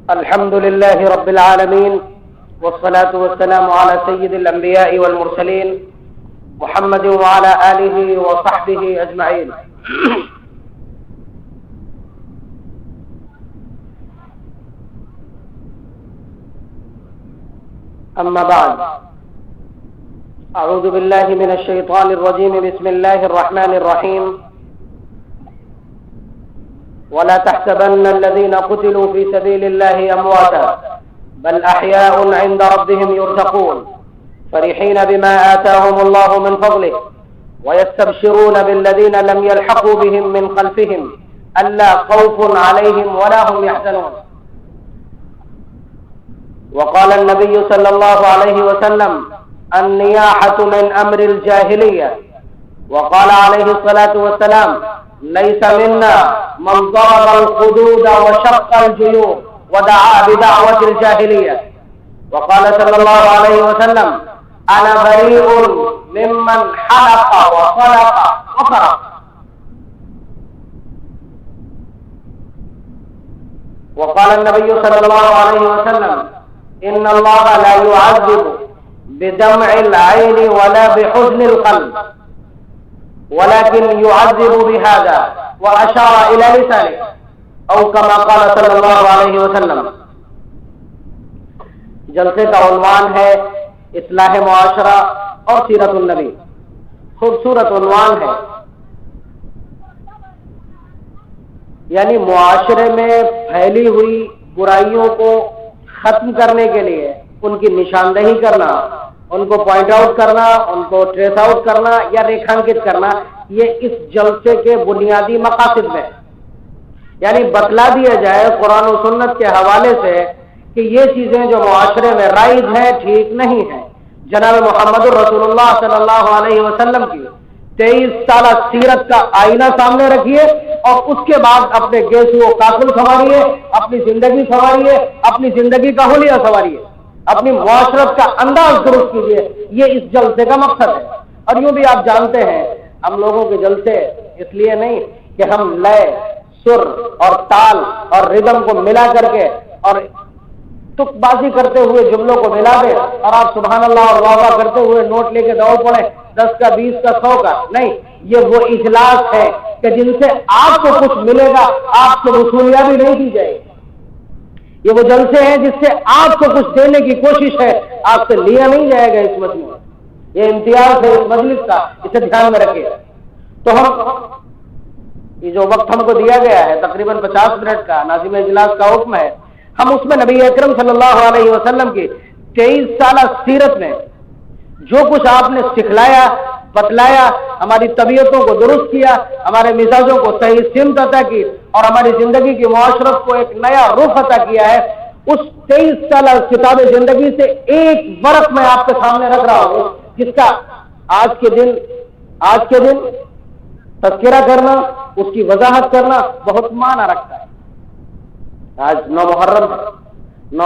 الحمد لله رب العالمين والصلاة والسلام على سيد الأنبياء والمرسلين محمد وعلى آله وصحبه أجمعين. أما بعد، أعوذ بالله من الشيطان الرجيم. بسم الله الرحمن الرحيم. ولا تحسبن الذين قتلوا في سبيل الله أمواتا بل أحياء عند ربهم يرزقون فرحين بما آتاهم الله من فضله ويستبشرون بالذين لم يلحقوا بهم من خلفهم ألا خوف عليهم ولا هم يحزنون. وقال النبي صلى الله عليه وسلم: النياحة من أمر الجاهلية. وقال عليه الصلاة والسلام: ليس منا من ضرب الخدود وشق الجيوب ودعا بدعوة الجاهلية. وقال صلى الله عليه وسلم: أنا بريء ممن حلق وصلق وسرق. وقال النبي صلى الله عليه وسلم: إن الله لا يعذب بدمع العين ولا بحزن القلب ولكن يعذب بهذا، وأشار إلى لسانه، أو كما قال صلی اللہ علیہ وسلم. جلسے کا عنوان ہے اصلاح معاشرہ اور سیرت النبی. خوبصورت عنوان ہے، یعنی معاشرے میں پھیلی ہوئی برائیوں کو ختم کرنے کے لیے ان کی نشاندہی کرنا، ان کو پوائنٹ آؤٹ کرنا، ان کو ٹریس آؤٹ کرنا یا ریکھانکت کرنا، یہ اس جلسے کے بنیادی مقاصد میں، یعنی بتلا دیا جائے قرآن و سنت کے حوالے سے کہ یہ چیزیں جو معاشرے میں رائج ہیں ٹھیک نہیں ہیں. جناب محمد رسول اللہ صلی اللہ علیہ وسلم کی 23 سالہ سیرت کا آئینہ سامنے رکھیے اور اس کے بعد اپنے گیسو و کاکل سنواریے، اپنی زندگی سنواریے، اپنی زندگی کا حلیہ سنواریے، اپنی معاشرت کا انداز درست کیجیے. یہ اس جلسے کا مقصد ہے. اور یوں بھی آپ جانتے ہیں ہم لوگوں کے جلسے اس لیے نہیں کہ ہم لے، سر اور تال اور ردم کو ملا کر کے اور تک بازی کرتے ہوئے جملوں کو ملا دیں اور آپ سبحان اللہ اور واہ واہ کرتے ہوئے نوٹ لے کے دوڑ پڑیں 10 کا 20 کا 100 کا. نہیں، یہ وہ اجلاس ہے کہ جن سے آپ کو کچھ ملے گا، آپ سے وصولیاں بھی نہیں دی جائے گی. یہ وہ جلسے ہیں جس سے آپ کو کچھ دینے کی کوشش ہے، آپ سے لیا نہیں جائے گا. اس مجلس میں یہ امتیاز ہے اس مجلس کا، اسے دھیان میں رکھیے. تو ہم یہ جو وقت ہم کو دیا گیا ہے تقریباً 50 منٹ کا، ناظم اجلاس کا حکم ہے، ہم اس میں نبی اکرم صلی اللہ علیہ وسلم کی 23 سالہ سیرت میں جو کچھ آپ نے سکھلایا، بتلایا، ہماری طبیعتوں کو درست کیا، ہمارے مزاجوں کو صحیح سمت عطا کی اور ہماری زندگی کی معاشرت کو ایک نیا رخ عطا کیا ہے، اس 23 سالہ کتاب زندگی سے ایک ورق میں آپ کے سامنے رکھ رہا ہوں جس کا آج کے دن تذکرہ کرنا، اس کی وضاحت کرنا بہت معنی رکھتا ہے. آج 9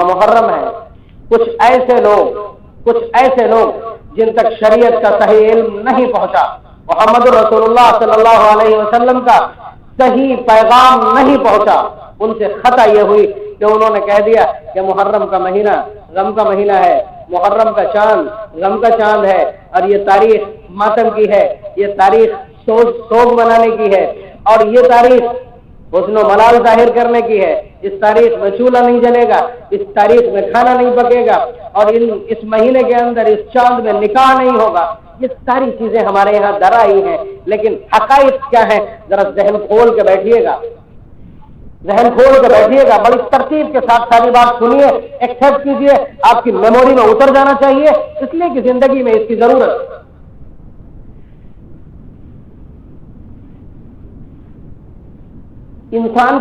محرم ہے. کچھ ایسے لوگ جن تک شریعت کا صحیح علم نہیں پہنچا، محمد رسول اللہ صلی اللہ علیہ وسلم کا صحیح پیغام نہیں پہنچا، ان سے خطا یہ ہوئی کہ انہوں نے کہہ دیا کہ محرم کا مہینہ غم کا مہینہ ہے، محرم کا چاند غم کا چاند ہے، اور یہ تاریخ ماتم کی ہے، یہ تاریخ سوگ منانے کی ہے، اور یہ تاریخ حسن و ملال ظاہر کرنے کی ہے. اس تاریخ میں چولہا نہیں جلے گا، اس تاریخ میں کھانا نہیں پکے گا، اور اس مہینے کے اندر اس چاند میں نکاح نہیں ہوگا. یہ ساری چیزیں ہمارے یہاں درا ہی ہیں، لیکن حقائق کیا ہے؟ ذرا ذہن کھول کے بیٹھیے گا، بڑی ترتیب کے ساتھ ساری بات سنیے، ایکسپٹ کیجیے. آپ کی میموری میں اتر جانا چاہیے، اس لیے کہ زندگی میں اس کی ضرورت. انسان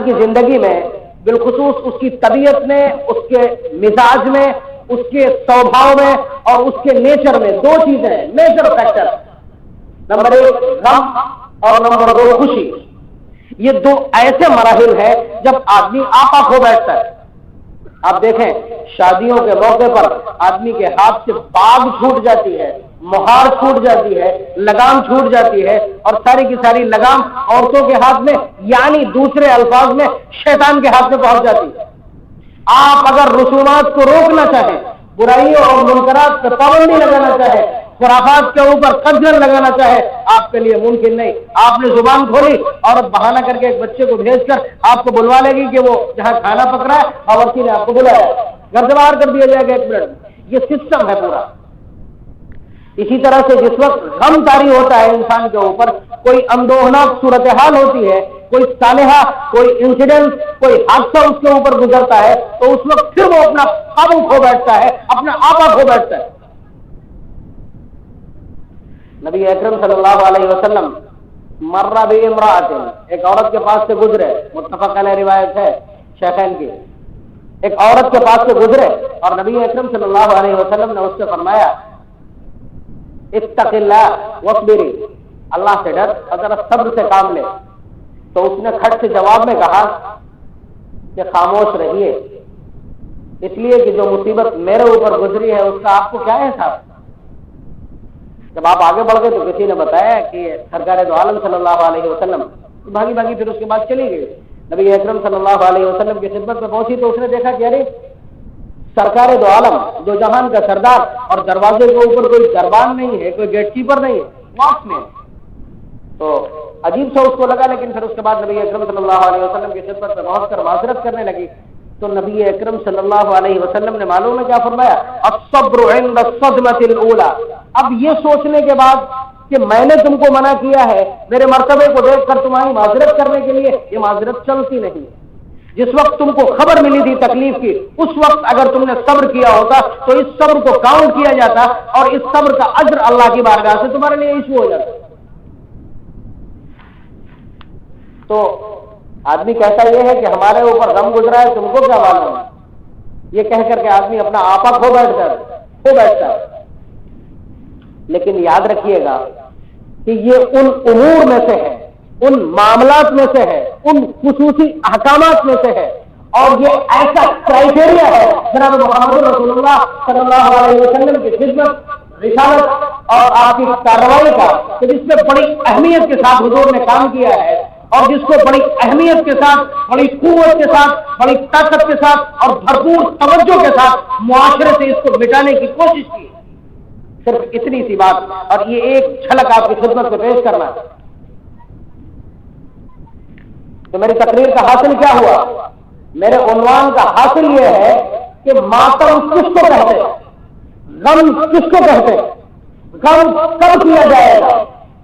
کی زندگی میں بالخصوص اس کی طبیعت میں، اس کے مزاج میں، اس کے سوبھاؤ میں اور اس کے نیچر میں 2 چیزیں ہیں، میجر فیکٹر. نمبر 1 غم اور نمبر 2 خوشی. یہ 2 ایسے مراحل ہیں جب آدمی آپا کھو بیٹھتا ہے. آپ دیکھیں شادیوں کے موقع پر آدمی کے ہاتھ سے باغ چھوٹ جاتی ہے، مہار چھوٹ جاتی ہے، لگام چھوٹ جاتی ہے، اور ساری کی ساری لگام عورتوں کے ہاتھ میں، یعنی دوسرے الفاظ میں شیطان کے ہاتھ میں پہنچ جاتی ہے۔ آپ اگر رسومات کو روکنا چاہیں، برائیوں اور منکرات پر پابندی لگانا چاہے، خرافات کے اوپر قدر لگانا چاہے، آپ کے لیے ممکن نہیں۔ آپ نے زبان کھولی اور بہانہ کر کے ایک بچے کو بھیج کر آپ کو بلوا لے گی کہ وہ جہاں کھانا پک رہا ہے باورچی نے آپ کو بلایا، گھر سے باہر کر دیا جائے گا 1 منٹ۔ یہ سسٹم ہے پورا۔ اسی طرح سے جس وقت غم طاری ہوتا ہے انسان کے اوپر، کوئی اندوہناک صورتحال ہوتی ہے، کوئی صالحہ، کوئی انسیڈنٹ، کوئی حادثہ اس کے اوپر گزرتا ہے، تو اس وقت پھر وہ اپنا قابو کھو بیٹھتا ہے، اپنا آپا کھو بیٹھتا ہے۔ نبی اکرم صلی اللہ علیہ وسلم مرہ بامرأۃ، ایک عورت کے پاس سے گزرے، متفق علیہ روایت ہے شیخین کی، ایک عورت کے پاس سے گزرے اور نبی اکرم صلی اللہ علیہ وسلم نے اس سے فرمایا اتق اللہ واصبری، اللہ سے ڈر اور ذرا صبر سے کام لے۔ تو اس نے کھٹ سے جواب میں کہا کہ خاموش رہیے، اس لیے کہ جو مصیبت میرے اوپر گزری ہے اس کا آپ کو کیا احساس؟ جب آپ آگے بڑھ گئے تو کسی نے بتایا کہ سرکار دو عالم صلی اللہ علیہ وسلم بھاگی بھاگی پھر اس کے بعد چلی گئی، نبی اکرم صلی اللہ علیہ وسلم کی خدمت میں پہنچی تو اس نے دیکھا کہ ارے سرکار دو عالم جو جہان کا سردار، اور دروازے کے اوپر کوئی دربان نہیں ہے، کوئی گیٹ کیپر نہیں ہے، واپس میں۔ تو عجیب سا اس کو لگا، لیکن پھر اس کے بعد نبی اکرم صلی اللہ علیہ وسلم کی خدمت میں پہنچ کر معذرت کرنے لگی۔ تو نبی اکرم صلی اللہ علیہ وسلم نے معلوم ہے کیا فرمایا؟ الصبر عند الصدمۃ الاولى۔ اب یہ سوچنے کے بعد کہ میں نے تم کو منع کیا ہے، میرے مرتبے کو دیکھ کر تمہاری معذرت کرنے کے لیے، یہ معذرت چلتی نہیں۔ جس وقت تم کو خبر ملی تھی تکلیف کی، اس وقت اگر تم نے صبر کیا ہوتا تو اس صبر کو کاؤنٹ کیا جاتا اور اس صبر کا اجر اللہ کی بارگاہ سے تمہارے لیے ایشو ہو جاتا۔ تو آدمی کہتا یہ ہے کہ ہمارے اوپر غم گزرا ہے، تم کو کیا معلوم ہے، یہ کہہ کر کے آدمی اپنا آپا کھو بیٹھتا ہے۔ لیکن یاد رکھیے گا کہ یہ ان امور میں سے ہے، ان معاملات میں سے ہے، ان خصوصی احکامات میں سے ہے، اور یہ ایسا کرائٹیریا ہے جناب محمد رسول اللہ صلی اللہ علیہ وسلم کی خدمت، رسالت اور آپ کی کارروائی کا، کہ جس میں بڑی اہمیت کے ساتھ حضور نے کام کیا ہے، اور جس کو بڑی اہمیت کے ساتھ، بڑی قوت کے ساتھ، بڑی طاقت کے ساتھ اور بھرپور توجہ کے ساتھ معاشرے سے اس کو مٹانے کی کوشش کی۔ صرف اتنی سی بات، اور یہ ایک جھلک آپ کی خدمت میں پیش کرنا ہے۔ تو میری تقریر کا حاصل کیا ہوا؟ میرے عنوان کا حاصل یہ ہے کہ ماتم کس کو کہتے ہیں، غم کس کو کہتے ہیں، غم کب کیا جائے گا،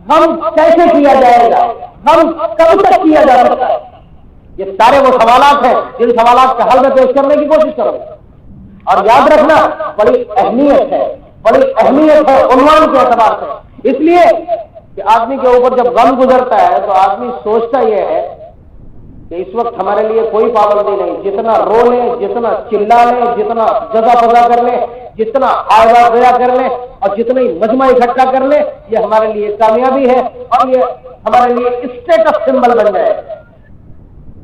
غم کیسے کیا جائے گا، غم کب تک کیا جا سکتا ہے۔ یہ سارے وہ سوالات ہیں جن سوالات کا حل میں پیش کرنے کی کوشش کروں، اور یاد رکھنا بڑی اہمیت ہے، بڑی اہمیت ہے عنوان کے اعتبار سے، اس لیے کہ آدمی کے اوپر جب غم گزرتا ہے تو آدمی سوچتا یہ ہے کہ اس وقت ہمارے لیے کوئی پابندی نہیں، جتنا رو لیں، جتنا چلا لیں، جتنا جزا پزا کر لیں، جتنا آئبا گیا کر لیں، اور جتنا ہی مجمع اکٹھا کر لیں، یہ ہمارے لیے کامیابی ہے، اور یہ ہمارے لیے اسٹیٹس سمبل بن جائے،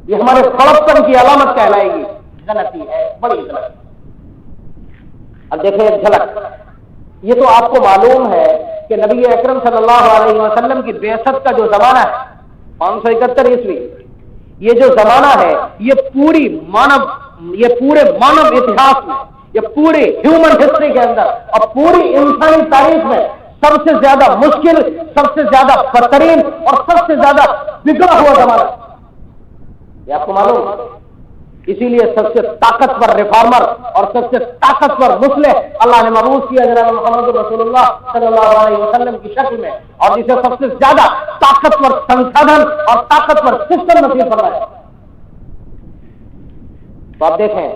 یہ ہمارے خڑپن کی علامت کہلائے گی۔ غلطی ہے، بڑی غلط۔ اب دیکھیں ایک جھلک، یہ تو آپ کو معلوم ہے کہ نبی اکرم صلی اللہ علیہ وسلم کی بعثت کا جو زمانہ ہے 571 عیسوی، یہ جو زمانہ ہے یہ پورے مانو اتہاس میں، یہ پورے ہیومن ہسٹری کے اندر اور پوری انسانی تاریخ میں سب سے زیادہ مشکل، سب سے زیادہ بدترین اور سب سے زیادہ بگڑا ہوا زمانہ، یہ آپ کو معلوم ہے۔ اسی لیے سب سے طاقتور ریفارمر اور سب سے طاقتور مسلح اللہ نے مبعوث کیا جناب محمد رسول اللہ صلی اللہ علیہ وسلم کی شکل میں، اور جسے سب سے زیادہ طاقتور سنسادھن اور طاقتور سسٹم نصیب فرمایا۔ تو آپ دیکھیں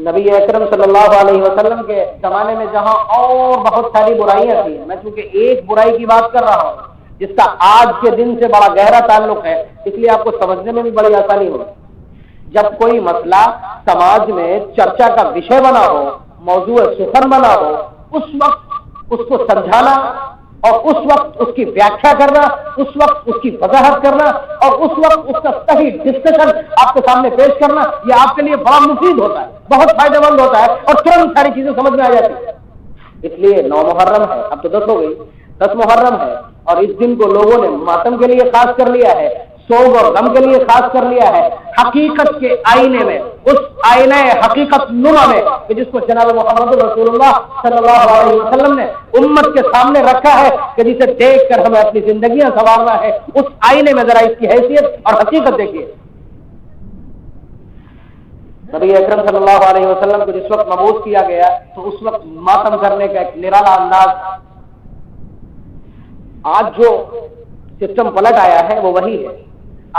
نبی اکرم صلی اللہ علیہ وسلم کے زمانے میں جہاں اور بہت ساری برائیاں تھیں، میں چونکہ ایک برائی کی بات کر رہا ہوں جس کا آج کے دن سے بڑا گہرا تعلق ہے، اس لیے آپ کو سمجھنے میں بھی بڑی آسانی ہو۔ جب کوئی مسئلہ سماج میں چرچا کا وشے بنا ہو، موضوع سخن بنا ہو، اس وقت اس کو سمجھانا اور اس وقت اس کی ویاخیا کرنا، اس وقت اس کی وضاحت کرنا اور اس وقت اس کا صحیح ڈسکشن آپ کے سامنے پیش کرنا، یہ آپ کے لیے بڑا مفید ہوتا ہے، بہت فائدہ مند ہوتا ہے، اور ترنت ساری چیزیں سمجھ میں آ جاتی ہیں۔ اس لیے 9 محرم ہے، اب تو 10 ہو گئی، 10 محرم ہے، اور اس دن کو لوگوں نے ماتم کے لیے خاص کر لیا ہے، سوگ اور غم کے لیے خاص کر لیا ہے، حقیقت کے آئینے میں، اس آئینہ حقیقت نما میں کہ جس کو جناب محمد رسول اللہ صلی اللہ علیہ وسلم نے امت کے سامنے رکھا ہے، کہ جسے دیکھ کر ہمیں اپنی زندگیاں سنوارنا ہے، اس آئینے میں ذرا اس کی حیثیت اور حقیقت دیکھیے۔ نبی اکرم صلی اللہ علیہ وسلم کو جس وقت مبعوث کیا گیا تو اس وقت ماتم کرنے کا ایک نرالا انداز تھا۔ آج جو سسٹم پلٹ آیا ہے وہ وہی ہے۔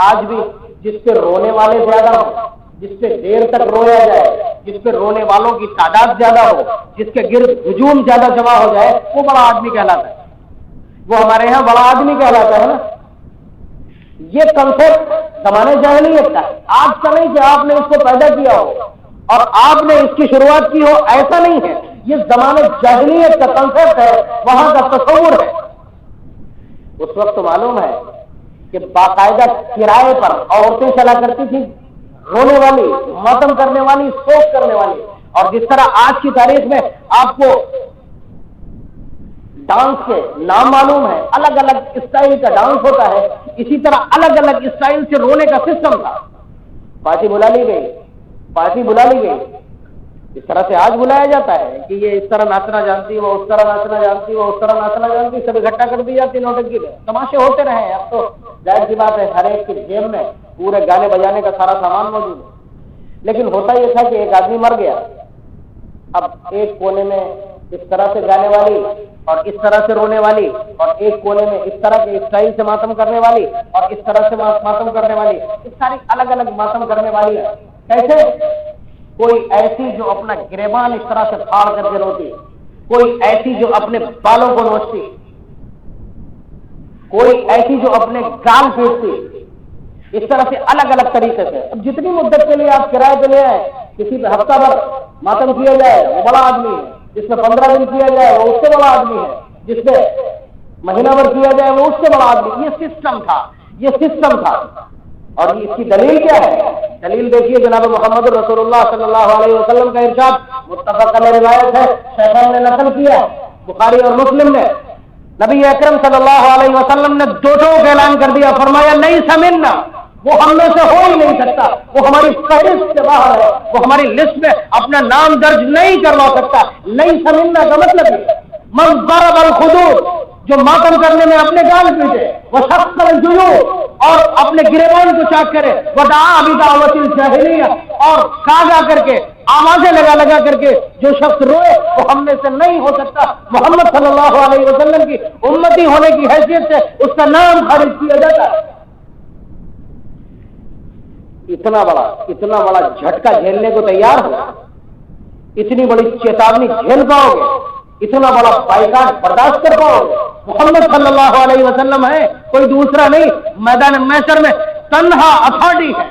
آج بھی جس پہ رونے والے زیادہ ہو، جس پہ دیر تک رویا جائے، جس پہ رونے والوں کی تعداد زیادہ ہو، جس کے گرد ہجوم زیادہ جمع ہو جائے، وہ بڑا آدمی کہلاتا ہے، وہ ہمارے ہاں بڑا آدمی کہلاتا ہے نا۔ یہ کنسپٹ زمانے جاہلیت کا ہے، آج کا نہیں کہ آپ نے اس کو پیدا کیا ہو اور آپ نے اس کی شروعات کی ہو، ایسا نہیں ہے، یہ زمانے جاہلیت کا کنسپٹ ہے، وہاں کا تصور ہے۔ اس وقت تو معلوم ہے کہ باقاعدہ کرائے پر عورتیں چلا کرتی تھی، رونے والی، ماتم کرنے والی، سوگ کرنے والی، اور جس طرح آج کی تاریخ میں آپ کو ڈانس کے نام معلوم ہے، الگ الگ اسٹائل کا ڈانس ہوتا ہے، اسی طرح الگ الگ اسٹائل سے رونے کا سسٹم تھا۔ پارٹی بلا لی گئی، پارٹی بلا لی گئی، اس طرح سے آج بلایا جاتا ہے کہ یہ اس طرح ناچنا جانتی، وہ اس طرح ناچنا جانتی، وہ اس طرح ناچنا جانتی، سب اکٹھا کر دی جاتی، نوٹنکی میں تماشے ہوتے رہے۔ اب تو ظاہر سی بات ہے ہر ایک کی جیب میں پورے گانے بجانے کا سارا سامان موجود ہے، لیکن ہوتا یہ تھا کہ ایک آدمی مر گیا، اب ایک کونے میں اس طرح سے گانے والی اور اس طرح سے رونے والی، اور ایک کونے میں اس طرح کے اسٹائل سے ماتم کرنے والی اور اس طرح سے ماتم کرنے والی، اس ساری الگ الگ ماتم کرنے والی ہے۔ کیسے؟ کوئی ایسی جو اپنا گریبان اس طرح سے پھاڑ کر کے روتی، کوئی ایسی جو اپنے بالوں کو نوچتی، کوئی ایسی جو اپنے گال پیٹتی، اس طرح سے الگ الگ طریقے سے۔ اب جتنی مدت کے لیے آپ کرائے پہ لے آئے، کسی پہ ہفتہ بھر ماتم کیا جائے وہ بڑا آدمی ہے، جس میں 15 دن کیا جائے وہ اس سے بڑا آدمی ہے، جس پہ مہینہ بھر کیا جائے وہ اس سے بڑا آدمی۔ یہ سسٹم تھا، یہ سسٹم تھا، اور اس کی دلیل کیا ہے؟ دلیل دیکھیے، جناب محمد رسول اللہ صلی اللہ علیہ وسلم کا ارشاد متفق علیہ روایت ہے، شیخین نے نقل کیا، بخاری اور مسلم نے، نبی اکرم صلی اللہ علیہ وسلم نے دو کا اعلان کر دیا، فرمایا نہیں سمجھنا، وہ ہم میں سے ہو ہی نہیں سکتا، وہ ہماری فہرست سے باہر ہے، وہ ہماری لسٹ میں اپنا نام درج نہیں کروا سکتا۔ نہیں سمجھنا کا مطلب ہے من ضرب الخدود، جو ماتم کرنے میں اپنے گال پیٹے، وہ شخص اور اپنے گریبان کو چاک کرے، وہ دعا بدعوت الجاہلیہ، اور گا کر کے آوازیں لگا کر کے جو شخص روئے وہ ہم میں سے نہیں ہو سکتا۔ محمد صلی اللہ علیہ وسلم کی امتی ہونے کی حیثیت سے اس کا نام خارج کیا جاتا ہے۔ اتنا بڑا جھٹکا جھیلنے کو تیار ہو، اتنی بڑی چیتاونی جھیل پاؤ گے، اتنا بڑا بائیکاٹ برداشت کر پاؤ گے؟ محمد صلی اللہ علیہ وسلم ہے، کوئی دوسرا نہیں، میدان محشر میں تنہا اتھارٹی ہے،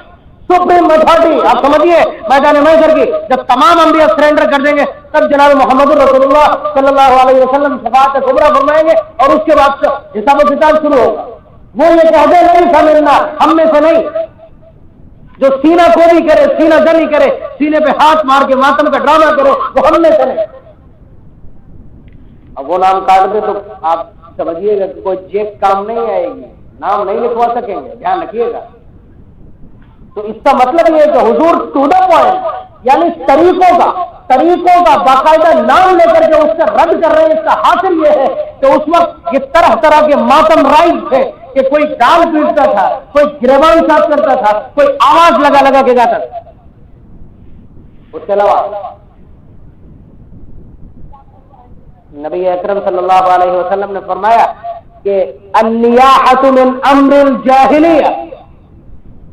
سپریم اتھارٹی۔ آپ سمجھیے میدان محشر کی جب تمام انبیاء سرنڈر کر دیں گے تب جناب محمد رسول اللہ صلی اللہ علیہ وسلم شفاعت کبریٰ فرمائیں گے، اور اس کے بعد حساب و کتاب شروع ہوگا۔ وہ یہ کہہ دے نہیں سمجھنا، ہم میں سے نہیں، جو سینہ کھولی کرے، سینہ جلی کرے، سینے پہ ہاتھ مار کے ماتم کا ڈرامہ کرے، وہ ہم میں سے نہیں۔ اب وہ نام کاٹ دے تو آپ سمجھیے گا کہ کوئی جیک کام نہیں آئے گی، نام نہیں لکھوا سکیں گے، دھیان رکھیے گا۔ تو اس کا مطلب یہ ہے کہ حضور ٹو دا پوائنٹ، یعنی طریقوں کا باقاعدہ نام لے کر کے اس کا رد کر رہے ہیں۔ اس کا حاصل یہ ہے کہ اس وقت یہ طرح کے ماتم رائج تھے کہ کوئی گال پیٹتا تھا، کوئی گریبان صاف کرتا تھا، کوئی آواز لگا کے گاتا تھا۔ اس کے علاوہ نبی اکرم صلی اللہ علیہ وسلم نے فرمایا کہ النیاحۃ من امر الجاہلیہ،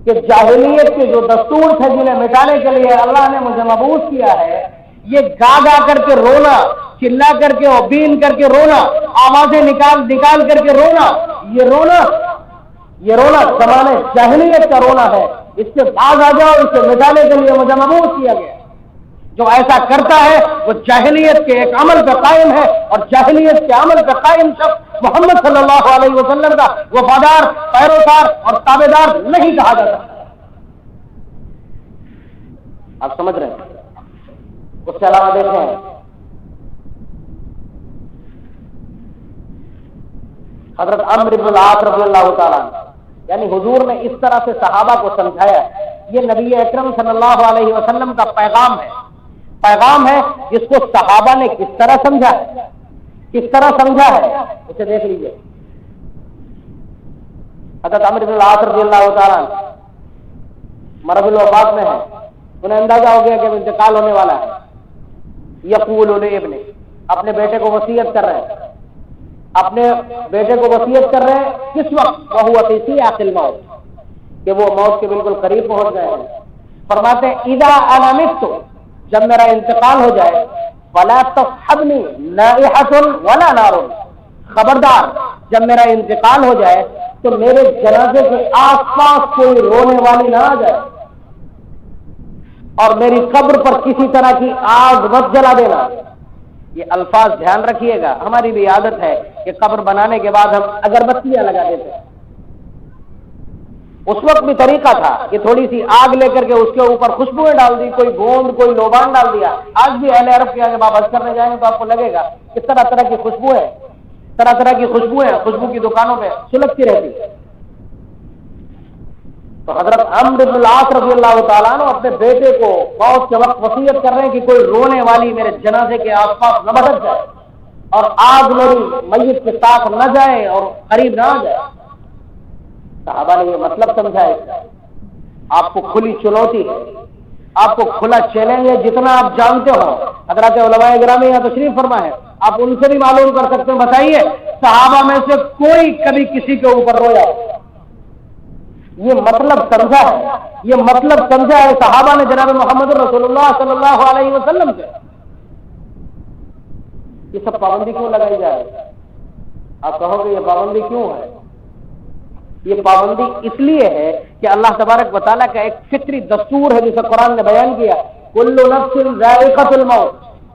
کہ جاہلیت کے جو دستور تھے جنہیں مٹانے کے لیے اللہ نے مجھے مبعوث کیا ہے، یہ گا کر کے رونا، چلا کر کے اور بین کر کے رونا، آوازیں نکال کر کے رونا، یہ رونا زمانے جاہلیت کا رونا ہے۔ اس سے باز آ جاؤ، اسے مٹانے کے لیے مجھے مبعوث کیا گیا۔ جو ایسا کرتا ہے وہ جاہلیت کے ایک عمل پہ قائم ہے، اور جاہلیت کے عمل پہ قائم شخص محمد صلی اللہ علیہ وسلم کا وفادار، پیروکار اور تابعدار نہیں کہا جاتا۔ آپ سمجھ رہے ہیں؟ اس کے علاوہ دیکھیں حضرت عمرو بن العاص رضی اللہ تعالیٰ عنہ، یعنی حضور نے اس طرح سے صحابہ کو سمجھایا. یہ نبی اکرم صلی اللہ علیہ وسلم کا پیغام ہے جس کو صحابہ نے کس طرح سمجھا ہے اسے دیکھ لیجیے. حضرت عمرو بن العاص رضی اللہ تعالیٰ عنہ مرض الوفات میں ہے، انہیں اندازہ ہو گیا کہ انتقال ہونے والا ہے. یقول لابنہ، اپنے بیٹے کو وصیت کر رہے ہیں، کس وقت؟ وہو فی سیاق الموت، کہ وہ موت کے بالکل قریب پہنچ گئے ہیں. فرماتے ہیں اذا انا مت، جب میرا انتقال ہو جائے، فلا تصحبنی نائحۃ ولا نار، خبردار جب میرا انتقال ہو جائے تو میرے جنازے کے آس پاس کوئی رونے والی نہ آ جائے، اور میری قبر پر کسی طرح کی آگ مت جلا دینا. یہ الفاظ دھیان رکھیے گا. ہماری بھی عادت ہے کہ قبر بنانے کے بعد ہم اگربتیاں لگا دیتے ہیں. اس وقت بھی طریقہ تھا کہ تھوڑی سی آگ لے کر کے اس کے اوپر خوشبوئیں ڈال دی، کوئی گوند کوئی لوبان ڈال دیا. آج بھی اہل عرب کے جب آپ حج کرنے جائیں گے تو آپ کو لگے گا کہ طرح طرح کی خوشبوئیں خوشبو کی دکانوں پہ سلگتی رہتی. تو حضرت عمرو بن العاص رضی اللہ تعالیٰ عنہ اپنے بیٹے کو موت کے وقت وصیت کر رہے ہیں کہ کوئی رونے والی میرے جنازے کے آس پاس نہ بھٹک جائے، اور آگ میری میت کے ساتھ نہ جائے اور قریب نہ آ جائے. صحابہ نے یہ مطلب سمجھا ہے. آپ کو کھلی چنوتی ہے، آپ کو کھلا چیلنج ہے، جتنا آپ جانتے ہو. حضرات علماء گرامی یہاں تشریف فرما ہے، آپ ان سے بھی معلوم کر سکتے ہیں. بتائیے صحابہ میں سے کوئی کبھی کسی کے اوپر رویا؟ یہ مطلب سمجھا ہے صحابہ نے جناب محمد رسول اللہ صلی اللہ علیہ وسلم سے. یہ سب پابندی کیوں لگائی جائے؟ آپ کہو گے یہ پابندی کیوں ہے؟ یہ پابندی اس لیے ہے کہ اللہ تبارک و تعالیٰ کا ایک فطری دستور ہے جسے قرآن نے بیان کیا، کل نفس ذائقۃ الموت،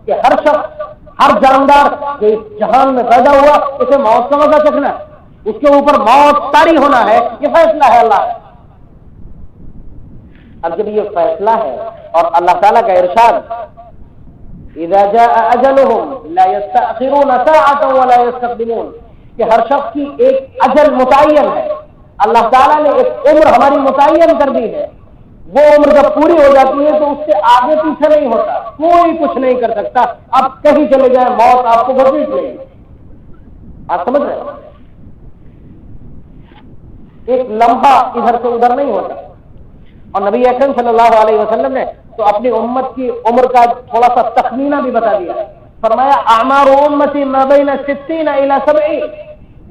کہ ہر شخص، ہر جاندار جو اس جہان میں پیدا ہوا اسے موت کا مزہ چکھنا، اس کے اوپر موت طاری ہونا ہے. یہ فیصلہ ہے اللہ کا. اب جب یہ فیصلہ ہے اور اللہ تعالیٰ کا ارشاد اذا جاء اجلهم لا يستأخرون ساعة ولا يستقدمون، کہ ہر شخص کی ایک اجل متعین ہے. اللہ تعالیٰ نے ایک عمر ہماری متعین کر دی ہے. وہ عمر جب پوری ہو جاتی ہے تو اس سے آگے پیچھے نہیں ہوتا، کوئی کچھ نہیں کر سکتا. آپ کہیں چلے جائیں موت آپ کو گھسیٹ لے گی. آپ سمجھ رہے ہیں؟ ایک لمحہ ادھر سے ادھر نہیں ہوتا. اور نبی اکرم صلی اللہ علیہ وسلم نے تو اپنی امت کی عمر کا تھوڑا سا تخمینہ بھی بتا دیا. فرمایا اعمار امتی ما بین 60 الی 70،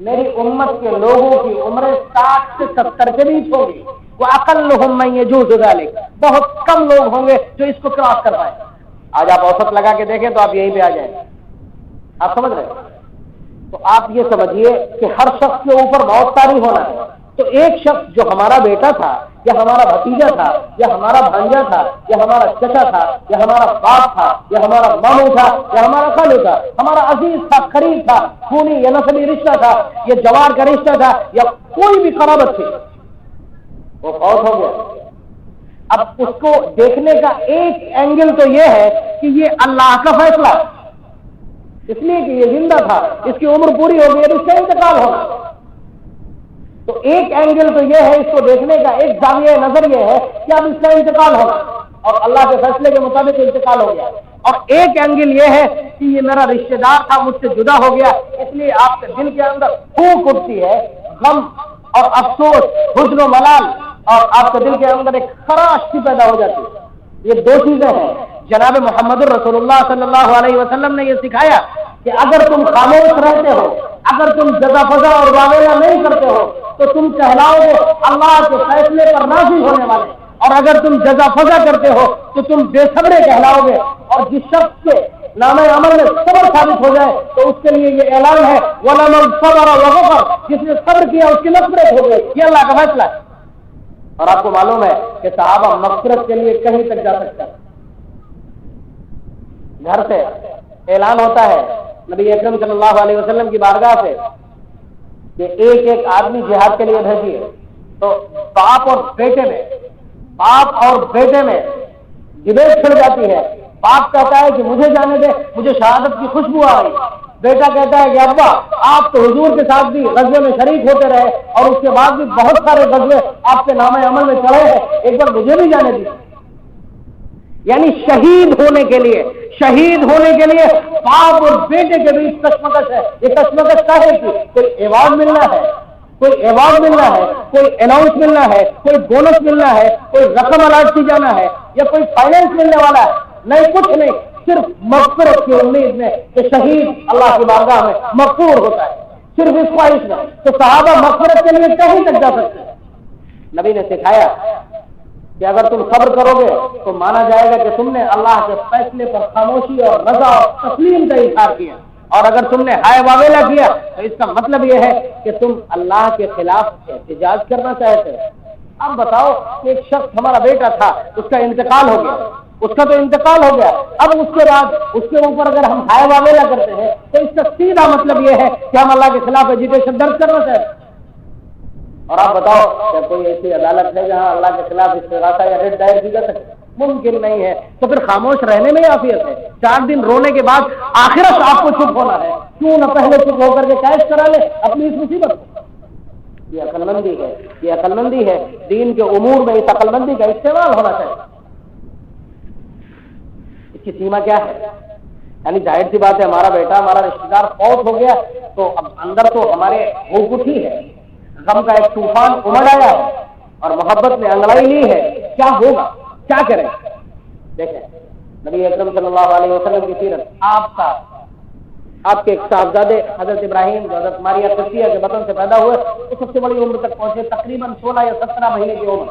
میری امت کے لوگوں کی عمریں 60 سے 70 کے بیچ ہوگی. واقلهم من يجوز ذلك، بہت کم لوگ ہوں گے جو اس کو کراس کر پائیں. آج آپ اوسط لگا کے دیکھیں تو آپ یہیں پہ آ جائیں. آپ سمجھ رہے ہیں؟ تو آپ یہ سمجھیے کہ ہر شخص کے اوپر موت طاری ہونا ہے. تو ایک شخص جو ہمارا بیٹا تھا یا ہمارا بھتیجا تھا یا ہمارا بھانجا تھا یا ہمارا چچا تھا یا ہمارا باپ تھا یا ہمارا ماموں تھا یا ہمارا خالو تھا، ہمارا عزیز تھا، قریب تھا، خونی یا نسلی رشتہ تھا یا جوار کا رشتہ تھا یا کوئی بھی قرابت تھی، وہ فوت ہو گیا. اب اس کو دیکھنے کا ایک اینگل تو یہ ہے کہ یہ اللہ کا فیصلہ، اس لیے کہ یہ زندہ تھا، اس کی عمر پوری ہو گئی، اس کا انتقال ہونا. تو ایک اینگل تو یہ ہے اس کو دیکھنے کا، ایک زاویہ نظر یہ ہے کہ اب اس کا انتقال ہوگا اور اللہ کے فیصلے کے مطابق انتقال ہو گیا. اور ایک اینگل یہ ہے کہ یہ میرا رشتہ دار تھا، مجھ سے جدا ہو گیا، اس لیے آپ کے دل کے اندر پھونک اٹھتی ہے، غم اور افسوس، حزن و ملال، اور آپ کے دل کے اندر ایک خراش سی پیدا ہو جاتی ہے. یہ دو چیزیں ہیں. جناب محمد رسول اللہ صلی اللہ علیہ وسلم نے یہ سکھایا کہ اگر تم خاموش رہتے ہو، اگر تم جزا فضا اور واویلا نہیں کرتے ہو تو تم کہلاؤ گے اللہ کے فیصلے پر راضی ہونے والے، اور اگر تم جزا فضا کرتے ہو تو تم بے صبرے کہلاؤ گے. اور جس شخص کے نام عمل میں صبر ثابت ہو جائے تو اس کے لیے یہ اعلان ہے وَلَمَنْ صَبَرَ وَغَفَرَ، جس نے صبر کیا اس کی مغفرت ہو گئی. یہ اللہ کا فیصلہ ہے. اور آپ کو معلوم ہے کہ صحابہ مغفرت کے لیے کہیں تک جا سکتا ہے. گھر سے اعلان ہوتا ہے نبی اکرم صلی اللہ علیہ وسلم کی بارگاہ سے کہ ایک ایک آدمی جہاد کے لیے بھیجیے. تو باپ اور بیٹے میں ڈبیٹ چھڑ جاتی ہے. باپ کہتا ہے کہ مجھے جانے دے، مجھے شہادت کی خوشبو آ رہی. بیٹا کہتا ہے کہ ابا آپ تو حضور کے ساتھ بھی غزوے میں شریک ہوتے رہے اور اس کے بعد بھی بہت سارے غزوے آپ کے نام عمل میں چڑھے ہیں، ایک بار مجھے بھی جانے دیجیے۔ یعنی شہید ہونے کے لیے باپ اور بیٹے کے بیچ کشمکش ہے۔ یہ کشمکش کہے کہ کوئی ایوارڈ ملنا ہے، کوئی اناؤنس ملنا ہے، کوئی بونس ملنا ہے، کوئی رقم الاٹ کی جانا ہے یا کوئی فائنینس ملنے والا ہے، نہیں، کچھ نہیں، صرف مغفرت کی امید میں کہ شہید اللہ کی بارگاہ میں مغفور ہوتا ہے، صرف اس خواہش میں۔ تو صحابہ مغفرت کے لیے کہیں تک جا سکتے ہیں۔ نبی نے سکھایا کہ اگر تم صبر کرو گے تو مانا جائے گا کہ تم نے اللہ کے فیصلے پر خاموشی اور رضا اور تسلیم کا اظہار کیا، اور اگر تم نے ہائے واویلا کیا تو اس کا مطلب یہ ہے کہ تم اللہ کے خلاف احتجاج کرنا چاہتے ہو۔ اب بتاؤ کہ ایک شخص ہمارا بیٹا تھا، اس کا انتقال ہو گیا، اس کا تو انتقال ہو گیا، اب اس کے بعد اس کے اوپر اگر ہم ہائے واویلا کرتے ہیں تو اس کا سیدھا مطلب یہ ہے کہ ہم اللہ کے خلاف ایجیٹیشن درج کرنا چاہتے ہیں۔ اور آپ بتاؤ کیا کوئی ایسی عدالت ہے جہاں اللہ کے خلاف استغاثہ یا ریٹ دائر کی جا سکے؟ ممکن نہیں ہے۔ تو پھر خاموش رہنے میں عافیت ہے۔ 4 دن رونے کے بعد آخرت آپ کو چپ ہونا ہے، کیوں نہ پہلے چپ ہو کر کے کیش کرا لے اپنی اس مصیبت کو۔ یہ عقل مندی ہے، دین کے امور میں اس عقل مندی کا استعمال ہونا چاہیے۔ اس کی سیما کیا ہے؟ یعنی ظاہر سی بات ہے، ہمارا بیٹا، ہمارا رشتے دار فوت ہو گیا تو اب اندر تو ہمارے ہوک اٹھی ہے، غم کا ایک طوفان امڑ آیا ہے اور محبت نے انگڑائی لی ہے۔ کیا ہوگا، کیا کریں؟ دیکھیں نبی اکرم صلی اللہ علیہ وسلم کی سیرت، آپ کے ایک صاحبزادے حضرت ابراہیم جو حضرت ماریہ قبطیہ کے بطن سے پیدا ہوئے، وہ سب سے بڑی عمر تک پہنچے، تقریباً 16 یا 17 مہینے کی عمر۔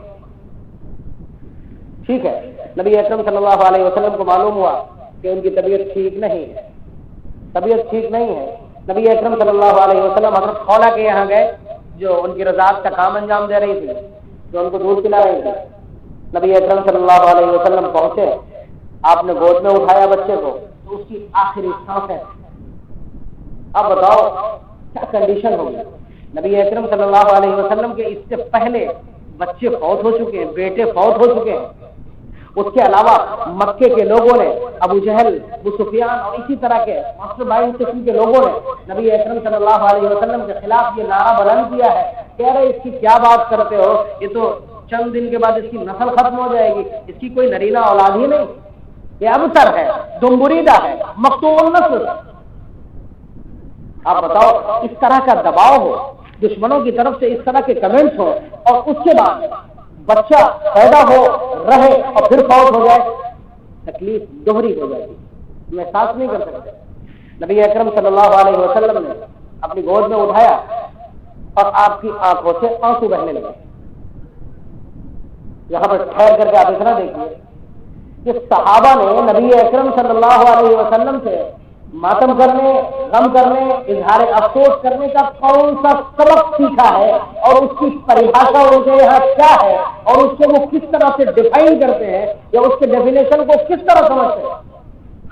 ٹھیک ہے، نبی اکرم صلی اللہ علیہ وسلم کو معلوم ہوا کہ ان کی طبیعت ٹھیک نہیں ہے۔ نبی اکرم صلی اللہ علیہ وسلم حضرت خولا کے یہاں گئے، جو ان کی رضاعت کا کام انجام دے رہی تھی، جو ان کو دودھ پلا رہی تھی۔ نبی اکرم صلی اللہ علیہ وسلم پہنچے، آپ نے گود میں اٹھایا بچے کو، تو اس کی آخری سانسیں، اب بتاؤ کیا کنڈیشن ہوگی۔ نبی اکرم صلی اللہ علیہ وسلم کے اس سے پہلے بچے فوت ہو چکے ہیں، بیٹے فوت ہو چکے ہیں، اس کے علاوہ مکے کے لوگوں نے، ابو جہل، ابو سفیان اور اسی طرح کے قسم کے لوگوں نے نبی اکرم صلی اللہ علیہ وسلم کے خلاف یہ نعرہ بلند کیا ہے، کہہ رہے اس کی کیا بات کرتے ہو، یہ تو چند دن کے بعد اس کی نسل ختم ہو جائے گی، اس کی کوئی نرینہ اولاد ہی نہیں، یہ ابتر ہے، دمبریدہ ہے، مقطوع النسل۔ آپ بتاؤ اس طرح کا دباؤ ہو، دشمنوں کی طرف سے اس طرح کے کمنٹس ہو، اور اس کے بعد بچہ پیدا ہو رہے اور پھر فوت ہو جائے، تکلیف دوہری ہو جائے گی، میں احساس نہیں کر سکتے۔ نبی اکرم صلی اللہ علیہ وسلم نے اپنی گود میں اٹھایا اور آپ کی آنکھوں سے آنسو بہنے لگے۔ یہاں پر ٹھہر کر کے آپ اتنا دیکھیے کہ صحابہ نے نبی اکرم صلی اللہ علیہ وسلم سے ماتم کرنے، غم کرنے، اظہار افسوس کرنے کا کون سا سبق سیکھا ہے، اور اس کی پریبھاشا ان کے یہاں کیا ہے، اور اس کو وہ کس طرح سے ڈیفائن کرتے ہیں یا اس کے ڈیفینیشن کو کس طرح سمجھتے ہیں۔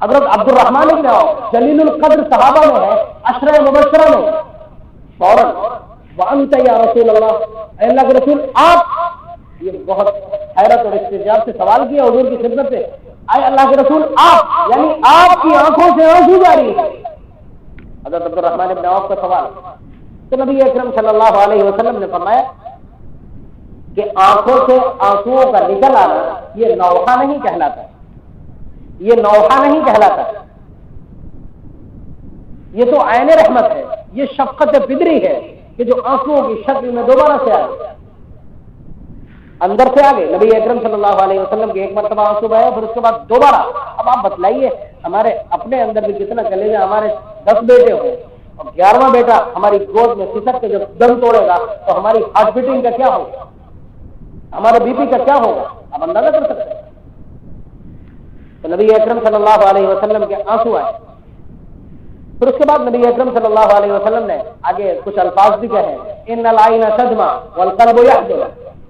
حضرت عبد الرحمن بن عوف جلیل القدر صحابہ میں ہے، عشرہ مبشرہ میں، فوراً وانت یا رسول اللہ، اے اللہ کے رسول آپ، یہ بہت حیرت اور استعجاب سے سوال کیا حضور کی خدمت سے، اے اللہ کے رسول آپ، یعنی آپ کی آنکھوں سے آنسو جاری ہے۔ حضرت عبد الرحمن بن عوف کا سوال، تو نبی اکرم صلی اللہ علیہ وسلم نے فرمایا کہ آنکھوں سے آنسوؤں کا نکل آنا یہ نوحہ نہیں کہلاتا، یہ تو عین رحمت ہے، یہ شفقت فطری ہے کہ جو آنسوؤں کی شکل میں دوبارہ سے آئے، اندر سے آگے۔ نبی اکرم صلی اللہ علیہ وسلم کے ایک مرتبہ آنسو بہے، پھر اس کے بعد دوبارہ۔ اب آپ بتلائیے ہمارے اپنے اندر بھی کتنا کلیجہ، ہمارے 10 بیٹے ہوں اور 11واں بیٹا ہماری گود میں سسک کے جب دم توڑے گا تو ہماری ہارٹ بیٹنگ کا کیا ہوگا، ہمارے بی پی کا کیا ہوگا، آپ اندازہ کر سکتے ہیں۔ تو نبی اکرم صلی اللہ علیہ وسلم کے آنسو آئے، پھر اس کے بعد نبی اکرم صلی اللہ علیہ وسلم نے آگے کچھ الفاظ بھی کہے، ان العین تدمع والقلب یحزن،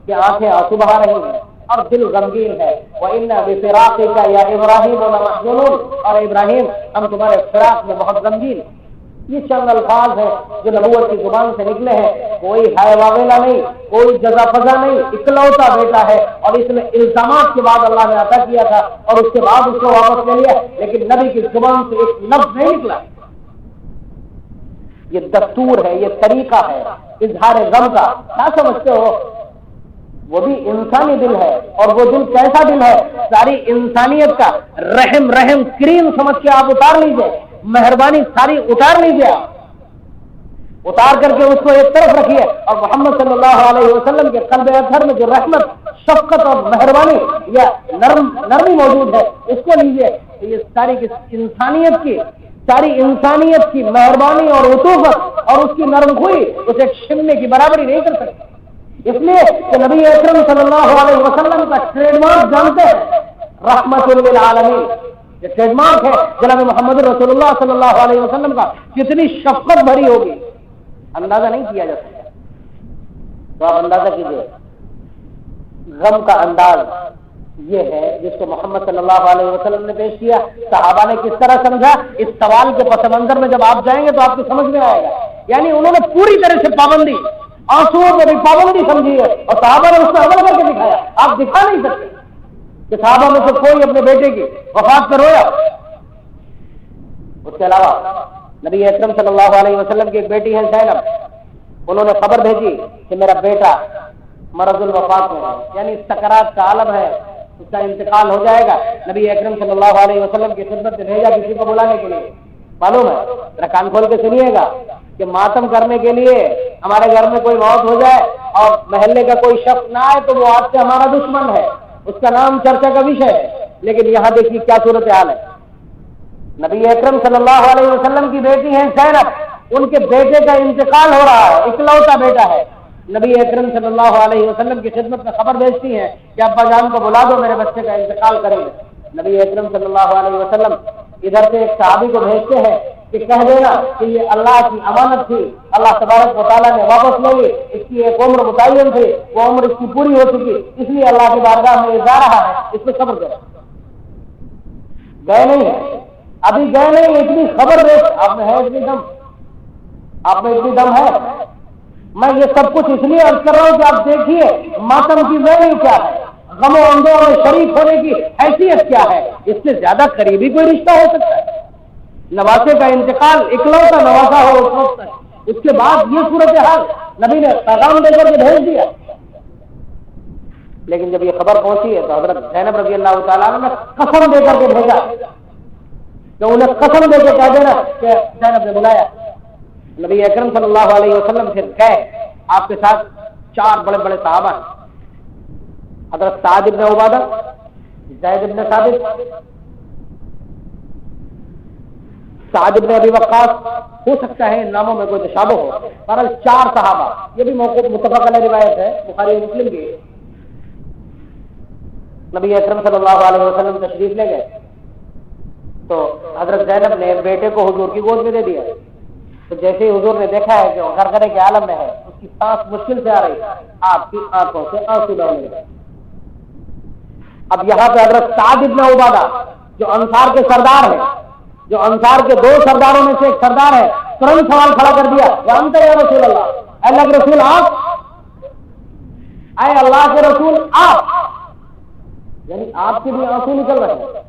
کہ آنکھیں آنسو بہا رہی ہیں اور دل غمگین ہے، وَإِنَّ بِفِرَاقِكَ يَا إِبْرَاهِيمُ لَمَحْزُونُونَ، اور ابراہیم ہم تمہارے فراق میں بہت غمگین۔ یہ چند الفاظ ہیں جو نبوت کی زبان سے نکلے ہیں، کوئی ہائے واویلا نہیں، کوئی جزا فضا نہیں، اکلوتا بیٹا ہے، اور اس نے الزامات کے بعد اللہ نے عطا کیا تھا اور اس کے بعد اس کو واپس لے لیا، لیکن نبی کی زبان سے ایک لفظ نہیں نکلا۔ یہ دستور ہے، یہ طریقہ ہے اظہار غم کا. کیا سمجھتے ہو؟ وہ بھی انسانی دل ہے، اور وہ دل کیسا دل ہے؟ ساری انسانیت کا رحم کریم سمجھ کے آپ اتار لیجئے، مہربانی ساری اتار لیجئے، اتار کر کے اس کو ایک طرف رکھیے، اور محمد صلی اللہ علیہ وسلم کے قلب اطہر میں جو رحمت، شفقت اور مہربانی یا نرمی موجود ہے اس کو لیجیے. یہ ساری انسانیت کی مہربانی اور عطوفت اور اس کی نرم خوئی اسے چھیننے کی برابری نہیں کر سکتی. اس لیے کہ نبی اکرم صلی اللہ علیہ وسلم کا ٹریڈ مارک جانتے ہیں، رحمت للعالمین. یہ ٹریڈ مارک ہے جناب محمد رسول اللہ صلی اللہ علیہ وسلم کا. کتنی شفقت بھری ہوگی اندازہ نہیں کیا جا سکتا. تو آپ اندازہ کیجیے غم کا انداز یہ ہے جس کو محمد صلی اللہ علیہ وسلم نے پیش کیا. صحابہ نے کس طرح سمجھا؟ اس سوال کے پس منظر میں جب آپ جائیں گے تو آپ کو سمجھ میں آئے گا. یعنی انہوں نے پوری طرح سے پابندی، آنسوؤں میں بھی پابندی سمجھی ہے، اور صحابہ نے اس پہ عمل کر کے دکھایا. آپ دکھا نہیں سکتے کہ صحابہ میں سے کوئی اپنے بیٹے کی وفات پر رویا. اس کے علاوہ نبی اکرم صلی اللہ علیہ وسلم کی ایک بیٹی ہے زینب، انہوں نے خبر بھیجی کہ میرا بیٹا مرض الوفات میں ہے، یعنی سکرات کا عالم ہے، اس کا انتقال ہو جائے گا. نبی اکرم صلی اللہ علیہ وسلم کی خدمت میں بھیجا کسی کو بلانے کے لیے. معلوم ہے، ذرا کان کھول کے سنیے گا کہ ماتم کرنے کے لیے ہمارے گھر میں کوئی موت ہو جائے اور محلے کا کوئی شخص نہ آئے تو وہ آج سے ہمارا دشمن ہے، اس کا نام چرچا کا وشے ہے. لیکن یہاں دیکھیے کیا صورتحال ہے. نبی اکرم صلی اللہ علیہ وسلم کی بیٹی ہیں زینب، ان کے بیٹے کا انتقال ہو رہا ہے، اکلوتا بیٹا ہے. نبی اکرم صلی اللہ علیہ وسلم کی خدمت میں خبر بھیجتی ہیں کہ ابا جان کو بلا دو، میرے بچے کا انتقال کریں گے. نبی اکرم صلی اللہ علیہ وسلم ادھر سے ایک صحابی کو بھیجتے ہیں کہ کہہ دینا کہ یہ اللہ کی امانت تھی، اللہ تبارک و تعالیٰ نے واپس لے لی، اس کی ایک عمر متعین تھی، وہ عمر اس کی پوری ہو چکی، اس لیے اللہ کی بارگاہ میں یہ جا رہا ہے، اس پہ صبر کرو. گئے نہیں ہے، ابھی گئے نہیں، اتنی خبر دے آپ میں ہے، اتنی دم آپ میں اتنی دم ہے. میں یہ سب کچھ اس لیے عرض کر رہا ہوں کہ آپ دیکھیے ماتم کی ویلیو کیا ہے، غم و اندو میں شریک ہونے کی حیثیت کیا ہے. اس سے زیادہ قریبی کوئی رشتہ ہو سکتا ہے؟ نواسے کا انتقال، اکلوتا نواسا ہو اس وقت، اس کے بعد یہ صورتحال نبی نے پیغام دے کر کے بھیج دیا. لیکن جب یہ خبر پہنچی ہے تو حضرت زینب رضی اللہ تعالیٰ نے قسم دے کر کے بھیجا کہ انہیں قسم دے کے کہہ دینا کہ زینب نے بلایا. نبی اکرم صلی اللہ علیہ وسلم پھر گئے، آپ کے ساتھ 4 بڑے بڑے صحابہ ہیں، حضرت سعد بن عبادہ، زید بن ثابت، سعد بن ابی وقاص. ہو سکتا ہے ان ناموں میں کوئی تشابہ ہو، پر 4 صحابہ، یہ بھی موقوف متفق علیہ روایت ہے بخاری و مسلم کی. نبی اکرم صلی اللہ علیہ وسلم تشریف لے گئے تو حضرت زینب نے بیٹے کو حضور کی گود میں دے دیا. تو جیسے ہی حضور نے دیکھا ہے کہ وہ گھر کے عالم میں ہے، اس کی سانس مشکل سے آ رہی، آپ کی آنکھوں سے آنسو بہنے لگے. اب یہاں پہ حضرت سعد بن عبادہ جو انصار کے سردار ہیں، جو انصار کے 2 سرداروں میں سے ایک سردار ہے، ترنت سوال کھڑا کر دیا، جانتے یا رسول اللہ، اللہ کے رسول آپ، اے اللہ کے رسول آپ. یعنی آپ کے بھی آنسو نکل رہے ہیں،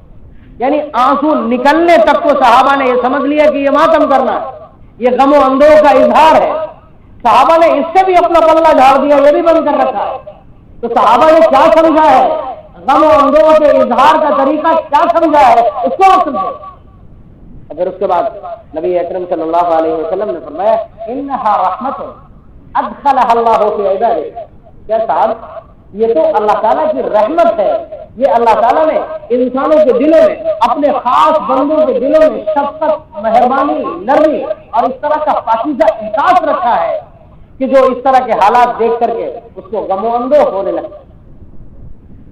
یعنی آنسو نکلنے تک کو صحابہ نے یہ سمجھ لیا کہ یہ ماتم کرنا ہے، یہ غم و اندو کا اظہار ہے. صحابہ نے اس سے بھی اپنا پلہ جھاڑ دیا، یہ بھی بند کر رکھا ہے. تو صحابہ نے کیا سمجھا ہے، غم و اندو کے اظہار کا طریقہ کیا سمجھا ہے، اس کو آپ سمجھو. اگر اس کے بعد نبی اکرم صلی اللہ علیہ وسلم نے فرمایا انہا رحمت ادخلها اللہ فی عبادہ. کیا صاحب، یہ تو اللہ تعالیٰ کی رحمت ہے، یہ اللہ تعالیٰ نے انسانوں کے دلوں میں، اپنے خاص بندوں کے دلوں میں شفقت، مہربانی، نرمی اور اس طرح کا پاکیزہ احساس رکھا ہے کہ جو اس طرح کے حالات دیکھ کر کے اس کو غم و اندو ہونے لگتا ہے.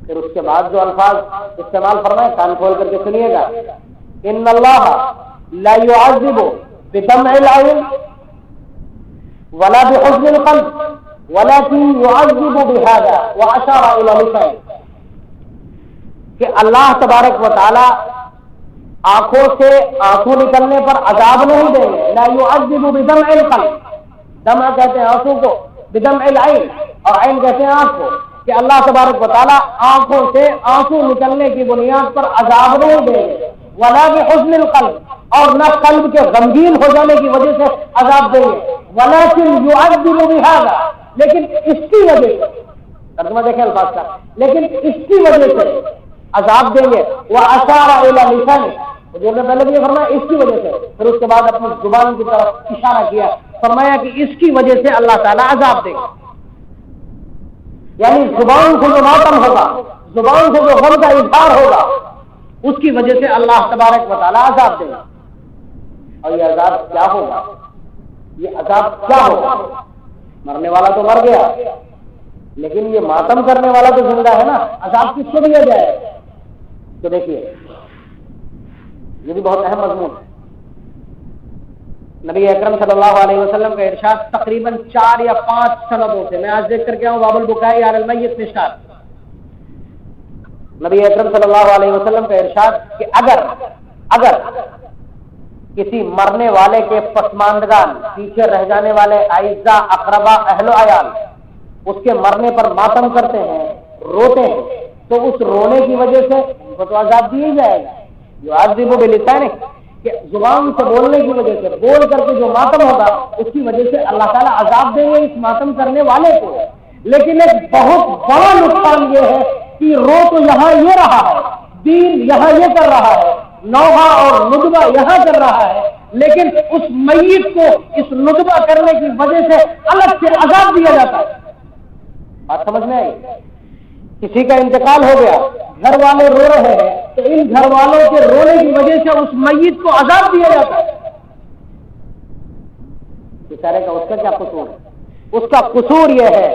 پھر اس کے بعد جو الفاظ استعمال فرمائے کان کھول کر کے سنیے گا، ان اللہ لا يعذب بدمع العين ولا بحزن القلب ولكن يعذب بهذا واشار الى لسانه. کہ اللہ تبارک و تعالی آنکھوں سے آنسو نکلنے پر عذاب نہیں دیں گے. لا يعذب بدمع القلب، دمع کہتے ہیں آنسو کو، بدمع العين، اور عین کہتے ہیں آنکھ کو، کہ اللہ تبارک و تعالی آنکھوں سے آنسو نکلنے کی بنیاد پر عذاب نہیں دیں گے. ولا بحزن القلب، اور نہ قلب کے غمگین ہو جانے کی وجہ سے عذاب دیں گے، ولیکن یعذب بہذا، لیکن اس کی وجہ سے، ترجمہ دیکھیں الفاظ کا، لیکن اس کی وجہ سے عذاب دیں گے، واشار الی لسانہ، حضور نے پہلے بھی یہ فرمایا اس کی وجہ سے، پھر اس کے بعد اپنی زبان کی طرف اشارہ کیا، فرمایا کہ اس کی وجہ سے اللہ تعالیٰ عذاب دے گا، یعنی زبان سے جو ماتم ہوگا، زبان سے جو غم کا اظہار ہوگا، اس کی وجہ سے اللہ تبارک و تعالیٰ عذاب دے گا۔ اور یہ عذاب کیا ہوگا؟ یہ عذاب کیا ہوگا؟ مرنے والا تو مر گیا، لیکن یہ ماتم کرنے والا تو زندہ ہے نا، عذاب کس کو دیا جائے؟ تو دیکھیے یہ بھی بہت اہم مضمون ہے۔ نبی اکرم صلی اللہ علیہ وسلم کا ارشاد تقریباً 4 یا 5 سندوں سے، میں آج دیکھ کر کے آؤں باب البکاء علی المیت میں ارشاد، نبی اکرم صلی اللہ علیہ وسلم کا ارشاد کہ اگر کسی مرنے والے کے پسماندگان، پیچھے رہ جانے والے اعزاء اقربا اہل و عیال اس کے مرنے پر ماتم کرتے ہیں، روتے ہیں، تو اس رونے کی وجہ سے ان کو تو عذاب دیا جائے گا، یعذب بلسانہ، کہ زبان سے بولنے کی وجہ سے، بول کر کے جو ماتم ہوگا اس کی وجہ سے اللہ تعالیٰ عذاب دیں گے اس ماتم کرنے والے کو۔ لیکن ایک بہت بڑا نقصان یہ ہے کہ رو تو یہاں یہ رہا ہے، دین یہاں یہ کر رہا ہے، نوحہ اور ندبہ یہاں کر رہا ہے، لیکن اس میت کو اس ندبہ کرنے کی وجہ سے الگ سے عذاب دیا جاتا ہے۔ بات سمجھ میں آئی؟ کسی کا انتقال ہو گیا، گھر والے رو رہے ہیں، تو ان گھر والوں کے رونے کی وجہ سے اس میت کو عذاب دیا جاتا ہے۔ بیچارے کا اس کا کیا قصور ہے؟ اس کا قصور یہ ہے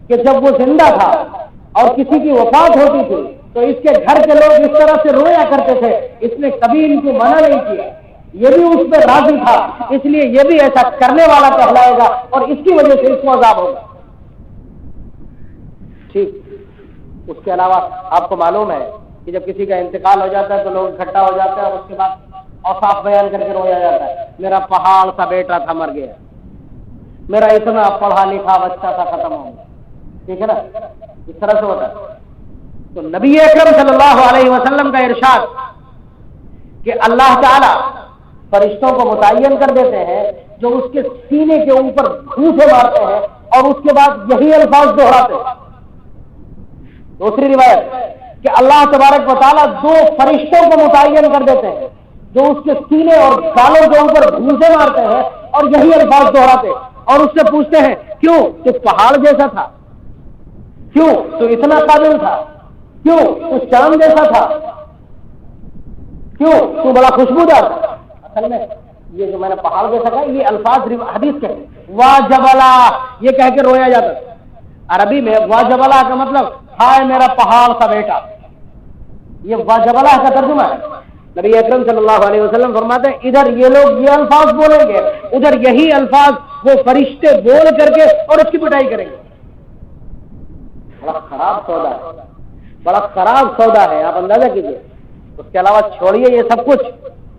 کہ جب وہ زندہ تھا اور کسی کی وفات ہوتی تھی تو اس کے گھر کے لوگ اس طرح سے رویا کرتے تھے، اس نے کبھی ان کو منع نہیں کیا، یہ بھی اس پہ راضی تھا، اس لیے یہ بھی ایسا کرنے والا کہلائے گا اور اس کی وجہ سے اس کو عذاب ہوگا۔ ٹھیک، اس کے علاوہ آپ کو معلوم ہے کہ جب کسی کا انتقال ہو جاتا ہے تو لوگ اکٹھا ہو جاتے ہیں اور اس کے بعد اوصاف بیان کر کے رویا جاتا ہے، میرا پہاڑ سا بیٹا تھا مر گیا، میرا اتنا پڑھا لکھا بچہ تھا ختم ہو گیا، ٹھیک ہے نا، اس طرح سے ہوتا ہے۔ تو نبی اکرم صلی اللہ علیہ وسلم کا ارشاد کہ اللہ تعالی فرشتوں کو متعین کر دیتے ہیں جو اس کے سینے کے اوپر گھوسے مارتے ہیں اور اس کے بعد یہی الفاظ دہراتے ہیں۔ دوسری روایت کہ اللہ تبارک و تعالیٰ 2 فرشتوں کو متعین کر دیتے ہیں جو اس کے سینے اور گالوں کے اوپر گھوسے مارتے ہیں اور یہی الفاظ دہراتے ہیں اور اس سے پوچھتے ہیں کیوں تو پہاڑ جیسا تھا، کیوں تو اتنا قابل تھا، کیوں تو چاند جیسا تھا، کیوں تو بڑا خوشبودار تھا۔ اصل میں یہ جو میں نے پہاڑ جیسا کہا یہ الفاظ حدیث کے واہ جبلا یہ کہہ کے رویا جاتا ہے۔ عربی میں واہ جبلا کا مطلب ہائے میرا پہاڑ سا بیٹا، یہ واہ جبلا کا ترجمہ ہے۔ نبی اکرم صلی اللہ علیہ وسلم فرماتے ہیں ادھر یہ لوگ یہ الفاظ بولیں گے، ادھر یہی الفاظ وہ فرشتے بول کر کے اور اس کی پٹائی کریں گے۔ بڑا خراب سودا ہے، بڑا خراب سودا ہے، آپ اندازہ کیجیے۔ اس کے علاوہ چھوڑیے یہ سب کچھ،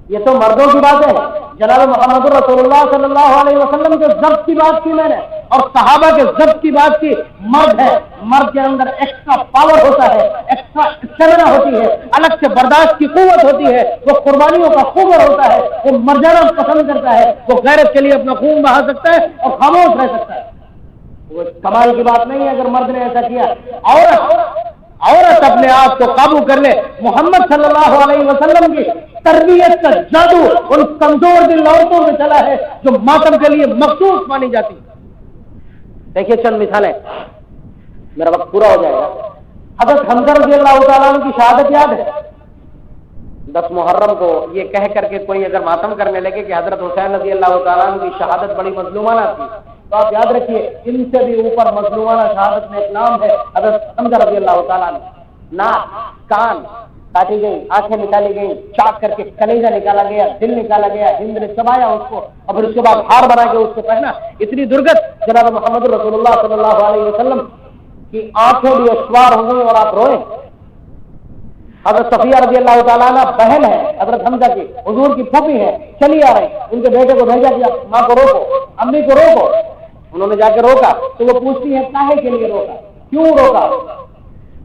یہ تو مردوں کی باتیں ہیں۔ جناب محمد رسول اللہ صلی اللہ علیہ وسلم کے ضبط کی بات کی میں نے اور صحابہ کے ضبط کی بات کی۔ مرد ہے، مرد کے اندر ایکسٹرا پاور ہوتا ہے، ایکسٹرا اسٹیمنا ہوتی ہے، الگ سے برداشت کی قوت ہوتی ہے، وہ قربانیوں کا خبر ہوتا ہے، وہ مر جانا پسند کرتا ہے، وہ غیرت کے لیے اپنا خون بہا سکتا ہے اور خاموش رہ سکتا ہے۔ وہ کمال کی بات نہیں ہے اگر مرد نے ایسا کیا۔ عورت اپنے آپ کو قابو کر لے۔ محمد صلی اللہ علیہ وسلم کی تربیت کا جادو ان کمزور دل عورتوں میں چلا ہے جو ماتم کے لیے مخصوص مانی جاتی۔ دیکھیے چند مثالیں، میرا وقت پورا ہو جائے گا۔ حضرت حمزہ رضی اللہ تعالیٰ عنہ کی شہادت یاد ہے؟ 10 محرم کو یہ کہہ کر کے کوئی اگر ماتم کرنے لگے کہ حضرت حسین رضی اللہ تعالیٰ عنہ کی شہادت بڑی مظلومانہ تھی، تو آپ یاد رکھیے ان سے بھی اوپر مظلومانہ شہادت میں ایک نام ہے حضرت حمزہ رضی اللہ تعالیٰ عنہ۔ ناک، کان کاٹی گئی، آنکھیں نکالی گئی، چاک کر کے کلیجہ نکالا گیا، دل نکالا گیا، ہند نے چبایا اس کو اور پھر اس کے بعد ہار بنا کے اس کو پہنا۔ اتنی درگت جناب محمد رسول اللہ صلی اللہ علیہ وسلم کی آنکھیں بھی اسوار ہو گئی اور آپ روئے۔ حضرت صفیہ رضی اللہ تعالیٰ عنہ بہن ہے حضرت حمزہ کی، حضور کی پھوپھی ہے، چلی آ رہی، ان کے بیٹے کو بھیجا کہ ماں کو روکو، امی کو روکو۔ انہوں نے جا کے روکا تو وہ پوچھتی ہے کاہے کے لیے روکا، کیوں روکا؟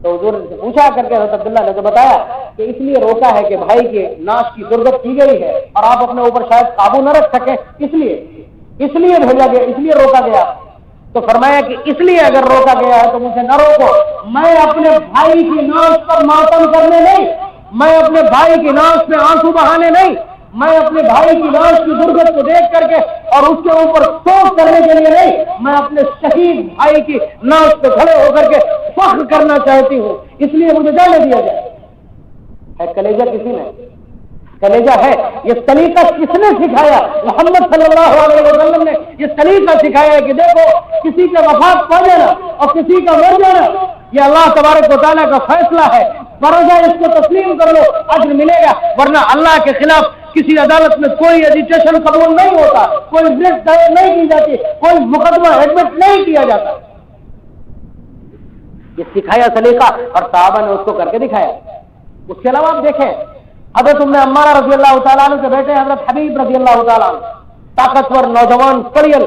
تو حضور نے پوچھا کر کے حضرت عبداللہ نے تو بتایا کہ اس لیے روکا ہے کہ بھائی کے ناش کی ضرورت کی گئی ہے اور آپ اپنے اوپر شاید قابو نہ رکھ سکیں، اس لیے بھیجا گیا، اس لیے روکا گیا۔ تو فرمایا کہ اس لیے اگر روکا گیا ہے تو مجھے نہ روکو، میں اپنے بھائی کی ناش پر ماتم کرنے نہیں، میں اپنے بھائی کی ناش میں آنسو بہانے نہیں، میں اپنے بھائی کی ناش کی غربت کو دیکھ کر کے اور اس کے اوپر سوچ کرنے کے لیے نہیں، میں اپنے شہید بھائی کی ناش پہ کھڑے ہو کر کے فخر کرنا چاہتی ہوں، اس لیے مجھے جانے دیا جائے۔ ہے کلیجہ کسی نے؟ کلیجہ ہے۔ یہ سلیقہ کس نے سکھایا؟ محمد صلی اللہ علیہ وسلم نے یہ سلیقہ سکھایا ہے کہ دیکھو کسی کے وفات پا جانا اور کسی کا مر جانا یہ اللہ تبارک و تعالیٰ کا فیصلہ ہے، فرض ہے اس کو تسلیم کر لو، اجر ملے گا، ورنہ اللہ کے خلاف کسی عدالت میں کوئی ایجیٹیشن قبول نہیں ہوتا، کوئی رٹ دائر نہیں کی جاتی، کوئی مقدمہ ایڈمٹ نہیں کیا جاتا۔ یہ سکھایا سلیقہ اور صحابہ نے اس کو کر کے دکھایا۔ اس کے علاوہ آپ دیکھیں حضرت ام عمارہ رضی اللہ تعالیٰ عنہ کے بیٹے حضرت حبیب رضی اللہ تعالیٰ عنہ، طاقتور نوجوان پریل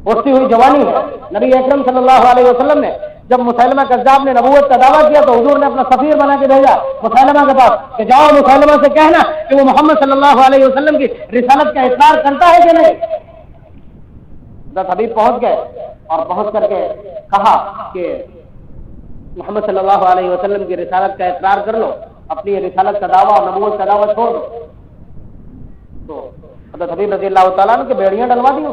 اٹھتی ہوئی جوانی ہے۔ نبی اکرم صلی اللہ علیہ وسلم نے جب مسلمہ کذاب نے نبوت کا دعویٰ کیا تو حضور نے اپنا سفیر بنا کے بھیجا مسلمہ کے پاس کہ جاؤ مسلمہ سے کہنا کہ وہ محمد صلی اللہ علیہ وسلم کی رسالت کا اقرار کرتا ہے کہ نہیں۔ حضرت حبیب پہنچ گئے اور پہنچ کر کے کہا کہ محمد صلی اللہ علیہ وسلم کی رسالت کا اقرار کر لو، اپنی رسالت کا دعویٰ اور نبوت کا دعویٰ چھوڑ دو۔ تو حضرت حبیب رضی اللہ تعالیٰ عنہ کے بیڑیاں ڈلوا دی،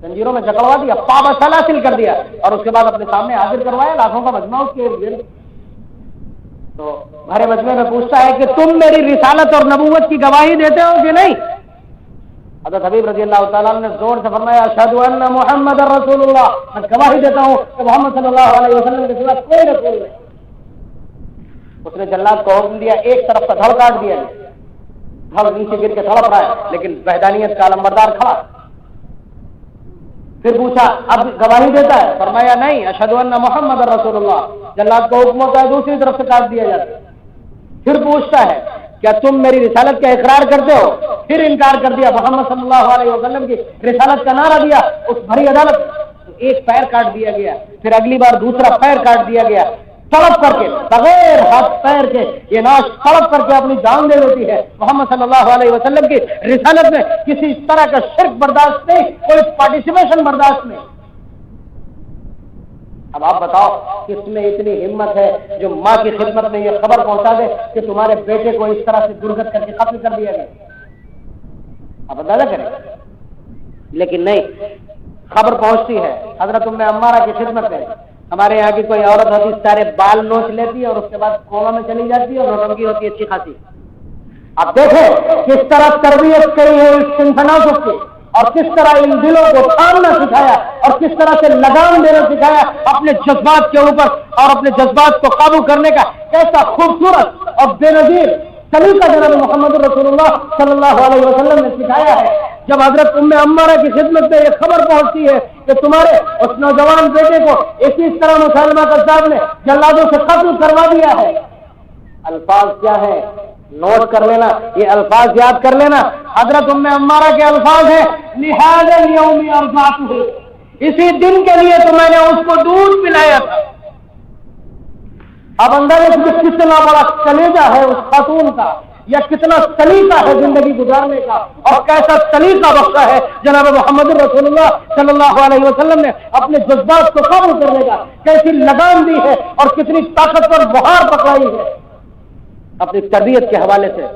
زنجیروں میں جکڑوا دیا، پابند حاصل کر دیا اور اس کے بعد اپنے سامنے حاضر کروایا، لاکھوں کا مجمع اس کے ارد۔ تو بھرے مجمع میں پوچھتا ہے کہ تم میری رسالت اور نبوت کی گواہی دیتے ہو کہ نہیں؟ حضرت حبیب رضی اللہ تعالیٰ نے زور سے فرمایا اشہد ان محمد رسول اللہ، میں گواہی دیتا ہوں کہ محمد صلی اللہ علیہ وسلم کے سوا کوئی رسول نہیں۔ اس نے جلاد کو حکم دیا، ایک طرف کا دھڑ کاٹ دیا، دھڑ نیچے گر کے تڑپ رہا ہے لیکن وحدانیت کا علمبردار کھڑا۔ پھر پوچھا اب گواہی دیتا ہے؟ فرمایا نہیں، اشہد ان محمد رسول اللہ۔ جلاد کو حکم ہوتا ہے دوسری طرف سے کاٹ دیا جاتا ہے۔ پھر پوچھتا ہے کیا تم میری رسالت کا اقرار کرتے ہو؟ پھر انکار کر دیا، محمد صلی اللہ علیہ وسلم کی رسالت کا نعرہ دیا۔ اس بھری عدالت ایک پیر کاٹ دیا گیا، پھر اگلی بار دوسرا پیر کاٹ دیا گیا، تڑپ کر کے بغیر ہاتھ پیر کے یہ ناش تڑپ کر کے اپنی جان دے دیتی ہے۔ محمد صلی اللہ علیہ وسلم کی رسالت میں کسی طرح کا شرک برداشت نہیں، کوئی پارٹیسپیشن برداشت نہیں۔ اب آپ بتاؤ کس میں اتنی ہمت ہے جو ماں کی خدمت میں یہ خبر پہنچا دے کہ تمہارے بیٹے کو اس طرح سے درگت کر کے قتل کر دیا گیا؟ آپ اندازہ کریں۔ لیکن نہیں، خبر پہنچتی ہے حضرت ام عمارہ کی خدمت میں، ہمارے یہاں کی کوئی عورت ہوتی سارے بال نوچ لیتی ہے اور اس کے بعد کوما میں چلی جاتی ہے اور نوٹنکی ہوتی ہے اچھی خاصی۔ اب دیکھیں کس طرح تربیت کری ہے اس تناسب کی، اور کس طرح ان دلوں کو تھامنا سکھایا اور کس طرح سے لگام دینا سکھایا اپنے جذبات کے اوپر، اور اپنے جذبات کو قابو کرنے کا کیسا خوبصورت اور بے نظیر طریقہ جناب محمد رسول اللہ صلی اللہ علیہ وسلم نے سکھایا ہے۔ جب حضرت ام عمارہ کی خدمت میں یہ خبر پہنچتی ہے کہ تمہارے اس نوجوان بیٹے کو اسی طرح مسلمہ کذاب نے جلادوں سے قتل کروا دیا ہے، الفاظ کیا ہے نوٹ کر لینا، یہ الفاظ یاد کر لینا۔ حضرت ام عمارہ کے الفاظ ہیں لہذا اليوم ارضعته، اسی دن کے لیے تو میں نے اس کو دودھ پلایا تھا۔ اب اندازہ کتنا بڑا کلیجہ ہے اس خاتون کا، یا کتنا سلیقہ ہے زندگی گزارنے کا، اور کیسا سلیقہ بخشا ہے جناب محمد رسول اللہ صلی اللہ علیہ وسلم نے اپنے جذبات کو قابو کرنے کا، کیسی لگام دی ہے اور کتنی طاقتور بہار پکڑائی ہے اپنی تربیت کے حوالے سے،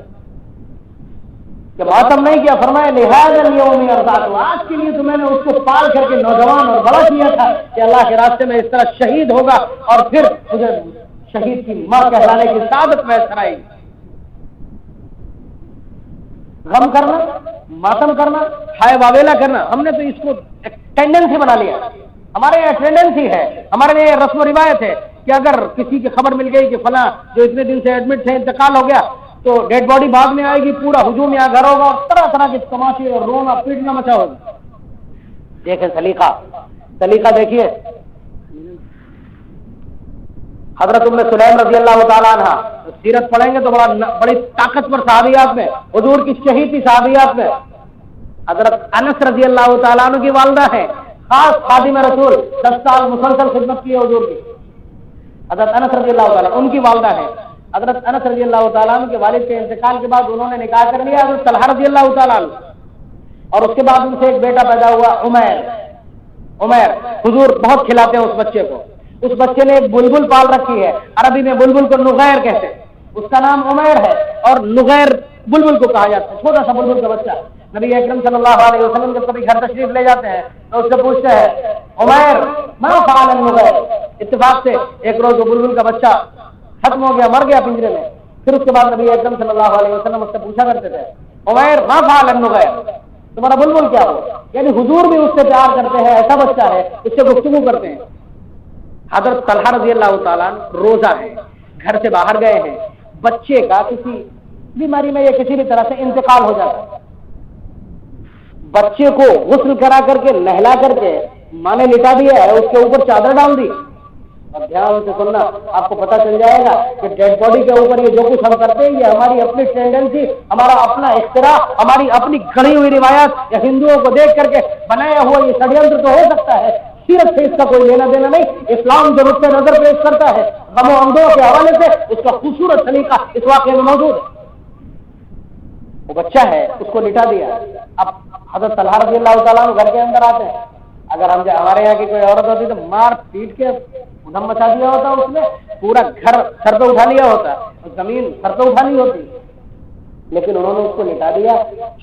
کہ ماتم نہیں کیا، فرمایا لہذا اليوم ارضعته، آج کے لیے تو میں نے اس کو پال کر کے نوجوان اور بڑا کیا تھا کہ اللہ کے راستے میں اس طرح شہید ہوگا اور پھر مجھے شہید کی ماں کہلانے کی سعادت میسر آئے گی۔ غم کرنا، ماتم کرنا، ہائے واویلا کرنا، ہم نے تو اس کو ایک ٹینڈنسی بنا لیا۔ ہمارے یہاں ٹینڈنسی ہے، ہمارے یہاں رسم و روایت ہے کہ اگر کسی کی خبر مل گئی کہ فلاں جو اتنے دن سے ایڈمٹ تھے انتقال ہو گیا تو ڈیڈ باڈی بعد میں آئے گی، پورا ہجوم یہاں گھر ہوگا اور طرح طرح کے تماشے اور رونا پیٹنا مچا ہوگا۔ دیکھیں سلیقہ دیکھیے۔ حضرت ام سلیم رضی اللہ تعالیٰ عنہ، سیرت پڑھیں گے تو بڑی طاقتور صحابیات میں، حضور کی شہیدی صحابیات میں حضرت انس رضی اللہ تعالیٰ عنہ کی والدہ ہے، خاص خادم رسول، 10 سال مسلسل خدمت کی ہے حضور کی، حضرت انس رضی اللہ تعالیٰ ان کی والدہ ہے۔ حضرت انس رضی اللہ تعالیٰ عنہ کے والد کے انتقال کے بعد انہوں نے نکاح کر لیا حضرت طلحہ رضی اللہ تعالیٰ عنہ، اور اس کے بعد ان سے ایک بیٹا پیدا ہوا عمیر. حضور بہت کھلاتے ہیں اس بچے کو. اس بچے نے ایک بلبل پال رکھی ہے، عربی میں بلبل کو نغیر کہتے ہیں، اس کا نام عمیر ہے اور نغیر بلبل کو کہا جاتا ہے، چھوٹا سا بلبل کا بچہ. نبی اکرم صلی اللہ علیہ وسلم جب کبھی گھر تشریف لے جاتے ہیں تو اس سے پوچھتے ہیں عمیر ما فعل النغیر. اتفاق سے ایک روز وہ بلبل کا بچہ ختم ہو گیا، مر گیا پنجرے میں. پھر اس کے بعد نبی اکرم صلی اللہ علیہ وسلم اس سے پوچھا کرتے تھے عمیر ما فعل النغیر، تمہارا بلبل کیا ہو؟ یعنی حضور بھی اس سے پیار کرتے ہیں، ایسا بچہ ہے، اس سے گفتگو کرتے ہیں. حضرت طلحہ رضی اللہ تعالیٰ روزہ ہے، گھر سے باہر گئے ہیں، بچے کا کسی بیماری میں یا کسی بھی طرح سے انتقال ہو جاتا ہے. بچے کو غسل کرا کر کے نہلا کر کے ماں نے لٹا دیا ہے، اس کے اوپر چادر ڈال دی. اور دھیان سے سننا، آپ کو پتہ چل جائے گا کہ ڈیڈ باڈی کے اوپر یہ جو کچھ ہم کرتے ہیں یہ ہماری اپنی ٹینڈنسی، ہمارا اپنا اختراع، ہماری اپنی گھڑی ہوئی روایات یا ہندوؤں کو دیکھ کر کے بنایا ہوا یہ ષڈینتر تو ہو سکتا ہے، سیرت سے اس کا کوئی لینا دینا نہیں. اسلام جو نقطۂ نظر پیش کرتا ہے غم و اندوہ کے حوالے سے، اس کا خوبصورت سلیقہ اس واقعے میں موجود ہے. وہ بچہ ہے، اس کو لٹا دیا. اب حضرت طلحہ رضی اللہ تعالیٰ گھر کے اندر آتے ہیں. اگر ہمارے یہاں کی کوئی عورت ہوتی تو مار پیٹ کے ادھم مچا دیا ہوتا، اس نے پورا گھر سر پہ اٹھا لیا ہوتا، زمین سر پہ اٹھانی ہوتی. لیکن انہوں نے اس کو لٹا دیا.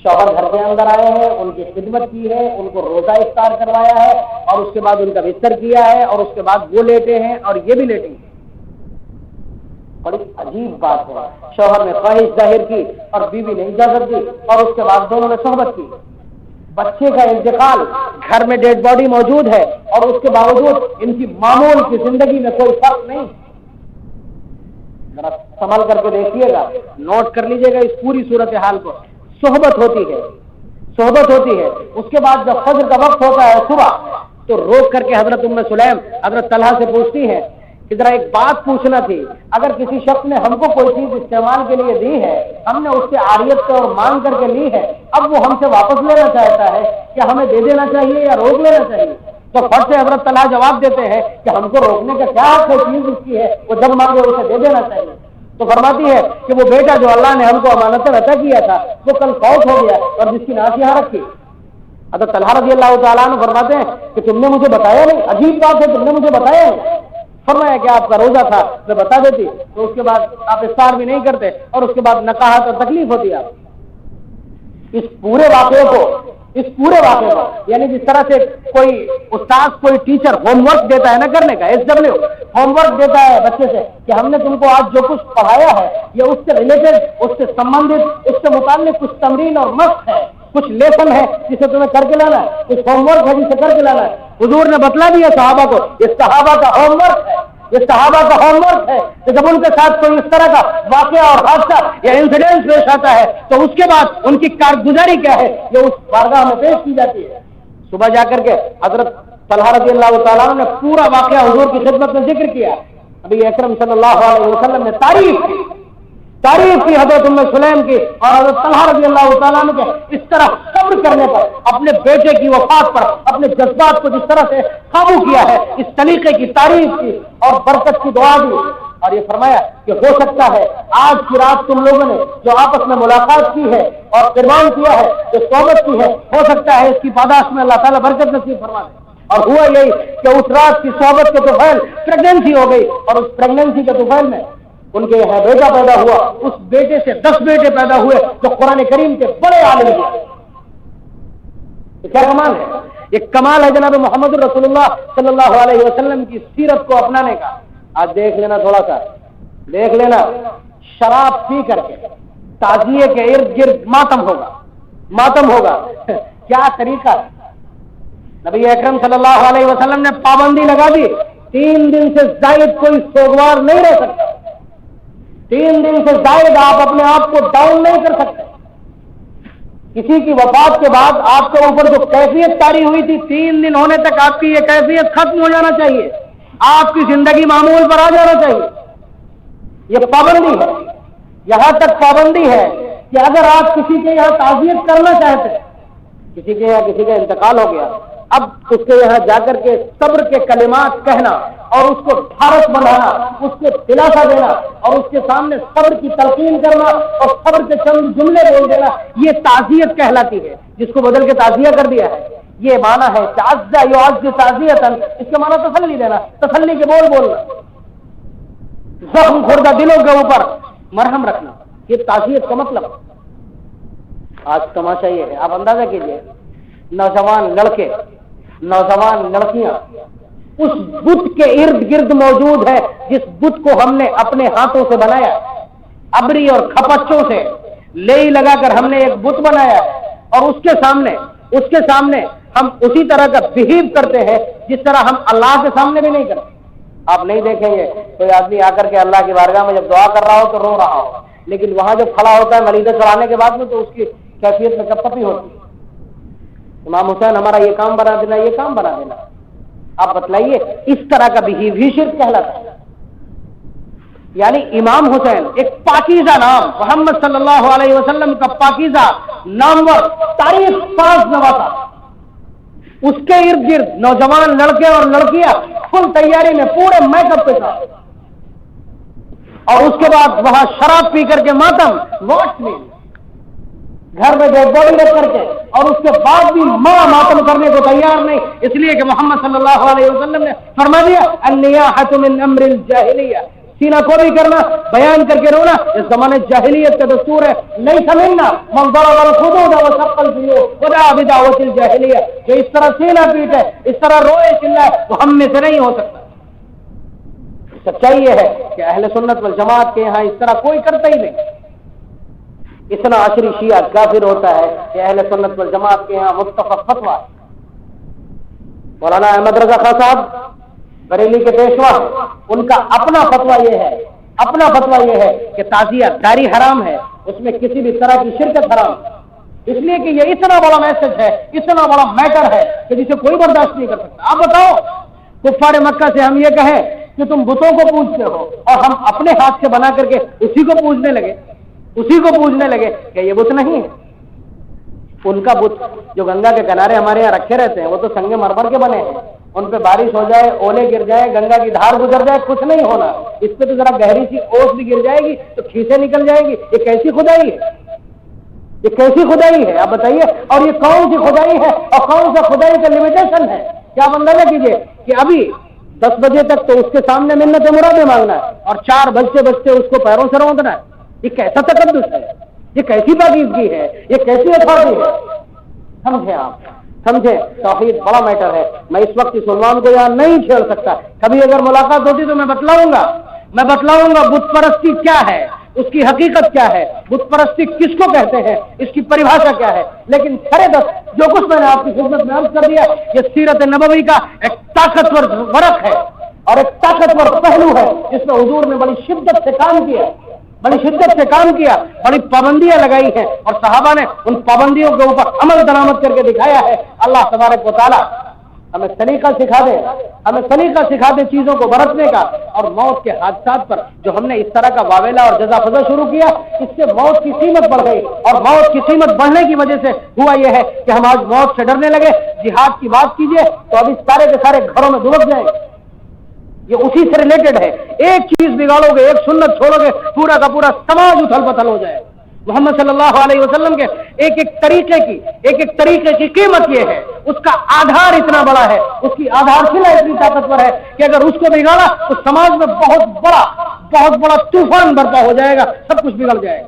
شوہر گھر کے اندر آئے ہیں، ان کی خدمت کی ہے، ان کو روزہ افطار کروایا ہے، اور اس کے بعد ان کا بستر کیا ہے، اور اس کے بعد وہ لیٹے ہیں اور یہ بھی لیٹے ہیں. بڑی عجیب بات ہے. شوہر نے خواہش ظاہر کی اور بیوی نے اجازت دی، اور اس کے بعد دونوں نے صحبت کی. بچے کا انتقال، گھر میں ڈیڈ باڈی موجود ہے، اور اس کے باوجود ان کی معمول کی زندگی میں کوئی فرق نہیں. ذرا سنبھل کر کے دیکھیے گا، نوٹ کر لیجیے گا اس پوری صورتحال کو. صحبت ہوتی ہے. اس کے بعد جب فجر کا وقت ہوتا ہے صبح، تو روک کر کے حضرت ام سلیم حضرت طلحہ سے پوچھتی ہیں کہ ذرا ایک بات پوچھنا تھی. اگر کسی شخص نے ہم کو کوئی چیز استعمال کے لیے دی ہے، ہم نے اس سے عاریت اور مانگ کر کے لی ہے، اب وہ ہم سے واپس لینا چاہتا ہے، کیا ہمیں دے دینا چاہیے یا روک لینا چاہیے؟ تو فٹ سے حضرت طلحہ جواب دیتے ہیں کہ ہم کو روکنے کا کیا حق ہے، چیز اس کی ہے، وہ جب مانگے اسے دے دینا چاہیے. تو فرماتی ہے کہ وہ بیٹا جو اللہ نے ہم کو امانت عطا کیا تھا وہ کل فوت ہو گیا، اور جس کی ناس یہاں رکھی. حضرت طلحہ رضی اللہ تعالیٰ عنہ فرماتے ہیں کہ تم نے مجھے بتایا نہیں. عجیب بات ہے، تم نے مجھے بتایا نہیں. فرمایا کہ آپ کا روزہ تھا، میں بتا دیتی تو اس کے بعد آپ افطار بھی نہیں کرتے، اور اس کے بعد نقاہت اور تکلیف ہوتی. آپ اس پورے واقعے کو یعنی جس طرح سے کوئی استاد کوئی ٹیچر ہوم ورک دیتا ہے نا کرنے کا، SW ہوم ورک دیتا ہے بچے سے کہ ہم نے تم کو آج جو کچھ پڑھایا ہے یہ اس سے ریلیٹڈ، اس سے سمبندھت، اس سے متعلق کچھ تمرین اور مشق ہے، کچھ لیسن ہے جسے تمہیں کر کے لانا ہے، کچھ ہوم ورک ہے جسے کر کے لانا ہے. حضور نے بتلا دیا صحابہ کو، یہ صحابہ کا ہوم ورک ہے، کہ جب ان کے ساتھ کوئی اس طرح کا واقعہ اور حادثہ یا انسیڈنٹ پیش آتا ہے تو اس کے بعد ان کی کارگزاری کیا ہے یہ اس بارگاہ میں پیش کی جاتی ہے. صبح جا کر کے حضرت طلحہ رضی اللہ تعالیٰ عنہ نے پورا واقعہ حضور کی خدمت میں ذکر کیا. نبی اکرم صلی اللہ علیہ وسلم نے تعریف کی حضرت ام سلیم کی اور حضرت طلحہ رضی اللہ تعالیٰ عنہ کے اس طرح صبر کرنے پر، اپنے بیٹے کی وفات پر اپنے جذبات کو جس طرح سے قابو کیا ہے، اس طریقے کی تعریف کی اور برکت کی دعا دی. اور یہ فرمایا کہ ہو سکتا ہے آج کی رات تم لوگوں نے جو آپس میں ملاقات کی ہے اور قربان کیا ہے، جو صحبت کی ہے، ہو سکتا ہے اس کی پاداش میں اللہ تعالیٰ برکت نصیب فرما دے. اور ہوا یہی کہ اس رات کی صحبت کے طفیل پریگننسی ہو گئی، اور اس پریگننسی کے طفیل میں ان کے یہاں بیٹا پیدا ہوا. اس بیٹے سے 10 بیٹے پیدا ہوئے جو قرآن کریم کے بڑے عالم ہیں. کیا کمال ہے! یہ کمال ہے جناب محمد رسول اللہ صلی اللہ علیہ وسلم کی سیرت کو اپنانے کا. آج دیکھ لینا، تھوڑا سا دیکھ لینا، شراب پی کر کے تعزیے کے ارد گرد ماتم ہوگا. کیا طریقہ! نبی اکرم صلی اللہ علیہ وسلم نے پابندی لگا دی، 3 دن سے زائد کوئی سوگوار نہیں رہ سکتا. 3 دن سے زائد آپ اپنے آپ کو ڈاؤن نہیں کر سکتے. کسی کی وفات کے بعد آپ کے اوپر جو کیفیت طاری ہوئی تھی، 3 دن ہونے تک آپ کی یہ کیفیت ختم ہو جانا چاہیے، آپ کی زندگی معمول پر آ جانا چاہیے. یہ پابندی ہے. یہاں تک پابندی ہے کہ اگر آپ کسی کے یہاں تعزیت کرنا چاہتے ہیں، کسی کے یہاں کسی کا انتقال ہو گیا، اب اس کے یہاں جا کر کے صبر کے کلمات کہنا اور اس کو ڈھارس بنانا، اس کو دلاسا دینا اور اس کے سامنے صبر کی تلقین کرنا اور صبر کے چند جملے بول دینا، یہ تعزیت کہلاتی ہے، جس کو بدل کے تعزیہ کر دیا ہے۔ یہ معنی ہے تعزیہ یعزی تعزیۃ، اس کا معنی تسلی دینا، تسلی کے بول بولنا، زخم خوردہ دلوں کے اوپر مرہم رکھنا، یہ تعزیت کا مطلب۔ آج تماشا یہ ہے، آپ اندازہ کیجئے، نوجوان لڑکے، نوجوان لڑکیاں اس بت کے ارد گرد موجود ہے جس بت کو ہم نے اپنے ہاتھوں سے بنایا، ابری اور کھپچوں سے لئی لگا کر ہم نے ایک بت بنایا اور اس کے سامنے ہم اسی طرح کا بہیو کرتے ہیں جس طرح ہم اللہ کے سامنے بھی نہیں کرتے۔ آپ نہیں دیکھیں گے کوئی آدمی آ کر کے اللہ کی بارگاہ میں جب دعا کر رہا ہو تو رو رہا ہو، لیکن وہاں جب کھڑا ہوتا ہے مریض چڑھانے کے بعد میں تو اس کی کیفیت میں کپ کپی ہوتی ہے۔ امام حسین ہمارا یہ کام بنا دینا، یہ کام بنا دینا، آپ بتلائیے اس طرح کا بہیو ہی شرک کہلاتا ہے۔ یعنی امام حسین ایک پاکیزہ نام، محمد صلی اللہ علیہ وسلم کا پاکیزہ نامور، تاریخ ساز نواسا، اس کے ارد گرد نوجوان لڑکے اور لڑکیاں فل تیاری میں پورے میک اپ کے ساتھ، اور اس کے بعد وہاں شراب پی کر کے ماتم، واٹ میں گھر میں ڈیڈ باڈی رکھ کر کے، اور اس کے بعد بھی ماں ماتم کرنے کو تیار نہیں، اس لیے کہ محمد صلی اللہ علیہ وسلم نے فرما دیا النیاحۃ من امر الجاہلیہ، سینہ کو بھی کرنا، بیان کر کے رونا اس زمانے جاہلیت کا دستور ہے۔ نہیں سمجھنا من ضرب الخدود وشق الجیوب ودعا بدعوۃ الجاہلیہ، جو اس طرح سینہ پیٹے، اس طرح روئے چلائے، وہ ہم میں سے نہیں ہو سکتا۔ سچائی یہ ہے کہ اہل سنت والجماعت کے یہاں اس طرح کوئی کرتا ہی نہیں۔ اتنا عشری شیعہ کافر ہوتا ہے کہ اہل سنت والجماعت کے یہاں متفق فتویٰ، مولانا احمد رضا خان صاحب بریلی کے پیشوا، ان کا اپنا فتویٰ یہ ہے کہ تعزیہ داری حرام ہے، اس میں کسی بھی طرح کی شرکت حرام ہے، اس لیے کہ یہ اتنا بڑا میسج ہے، اتنا بڑا میٹر ہے کہ جسے کوئی برداشت نہیں کر سکتا۔ آپ بتاؤ کفار مکہ سے ہم یہ کہیں کہ تم بتوں کو پوجتے ہو اور ہم اپنے ہاتھ سے بنا کر کے اسی کو پوجنے لگے کہ یہ بت نہیں ہے۔ ان کا بت جو گنگا کے کنارے ہمارے یہاں رکھے رہتے ہیں وہ تو سنگ مرمر کے بنے ہیں، ان پہ بارش ہو جائے، اولے گر جائے، گنگا کی دھار گزر جائے، کچھ نہیں ہونا، اس پہ تو ذرا گہری سی اوس بھی گر جائے گی تو کھیسے نکل جائے گی۔ یہ کیسی خدائی ہے؟ یہ کیسی خدائی ہے آپ بتائیے؟ اور یہ کون سی خدائی ہے اور کون سا خدائی کا لمیٹیشن ہے؟ کیا آپ اندازہ کیجیے کہ ابھی 10 بجے تک تو اس کے سامنے منت مرادیں مانگنا ہے اور 4 بجتے اس کو پیروں سے روندنا ہے۔ یہ کیسا تقدس ہے؟ یہ کیسی پاکیزگی ہے؟ یہ کیسی اتھارٹی ہے؟ سمجھے آپ، سمجھے؟ توحید بڑا میٹر ہے۔ میں اس وقت اس عنوان کو یہاں نہیں چھیڑ سکتا، کبھی اگر ملاقات ہوتی تو میں بتلاؤں گا بت پرستی کیا ہے، اس کی حقیقت کیا ہے، بت پرستی کس کو کہتے ہیں، اس کی پریبھاشا کیا ہے۔ لیکن سرے دست جو کچھ میں نے آپ کی خدمت میں عرض کر دیا، یہ سیرت نبوی کا ایک طاقتور ورق ہے اور ایک طاقتور پہلو ہے جس میں حضور نے بڑی شدت سے کام کیا، بڑی پابندیاں لگائی ہیں اور صحابہ نے ان پابندیوں کے اوپر عمل درآمد کر کے دکھایا ہے۔ اللہ تبارک و تعالیٰ ہمیں سلیقہ سکھا دے چیزوں کو برتنے کا، اور موت کے حادثات پر جو ہم نے اس طرح کا واویلا اور جزا فضا شروع کیا، اس سے موت کی قیمت بڑھ گئی، اور موت کی قیمت بڑھنے کی وجہ سے ہوا یہ ہے کہ ہم آج موت سے ڈرنے لگے۔ جہاد کی بات کیجیے تو ابھی سارے کے سارے گھروں میں دبک جائیں گے، یہ اسی سے ریلیٹڈ ہے۔ ایک چیز بگاڑو گے، ایک سنت چھوڑو گے، پورا کا پورا سماج اتھل پتھل ہو جائے۔ محمد صلی اللہ علیہ وسلم کے ایک ایک طریقے کی قیمت یہ ہے، اس کا آدھار اتنا بڑا ہے، اس کی آدھارشلہ اتنی طاقتور ہے کہ اگر اس کو بگاڑا تو سماج میں بہت بڑا طوفان برپا ہو جائے گا، سب کچھ بگڑ جائے گا۔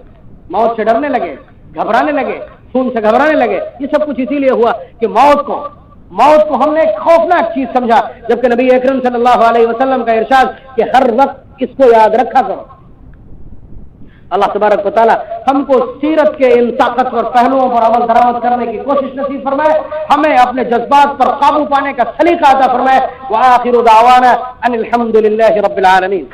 موت سے ڈرنے لگے، گھبرانے لگے، خون سے گھبرانے لگے، یہ سب کچھ اسی لیے ہوا کہ موت کو ہم نے ایک خوفناک چیز سمجھا، جبکہ نبی اکرم صلی اللہ علیہ وسلم کا ارشاد کہ ہر وقت اس کو یاد رکھا کرو۔ اللہ تبارک و تعالیٰ ہم کو سیرت کے ان طاقتور پہلوؤں پر عمل درآمد کرنے کی کوشش نصیب فرمائے، ہمیں اپنے جذبات پر قابو پانے کا سلیقہ عطا فرمائے۔ وآخر دعوانا ان الحمد للہ رب العالمین۔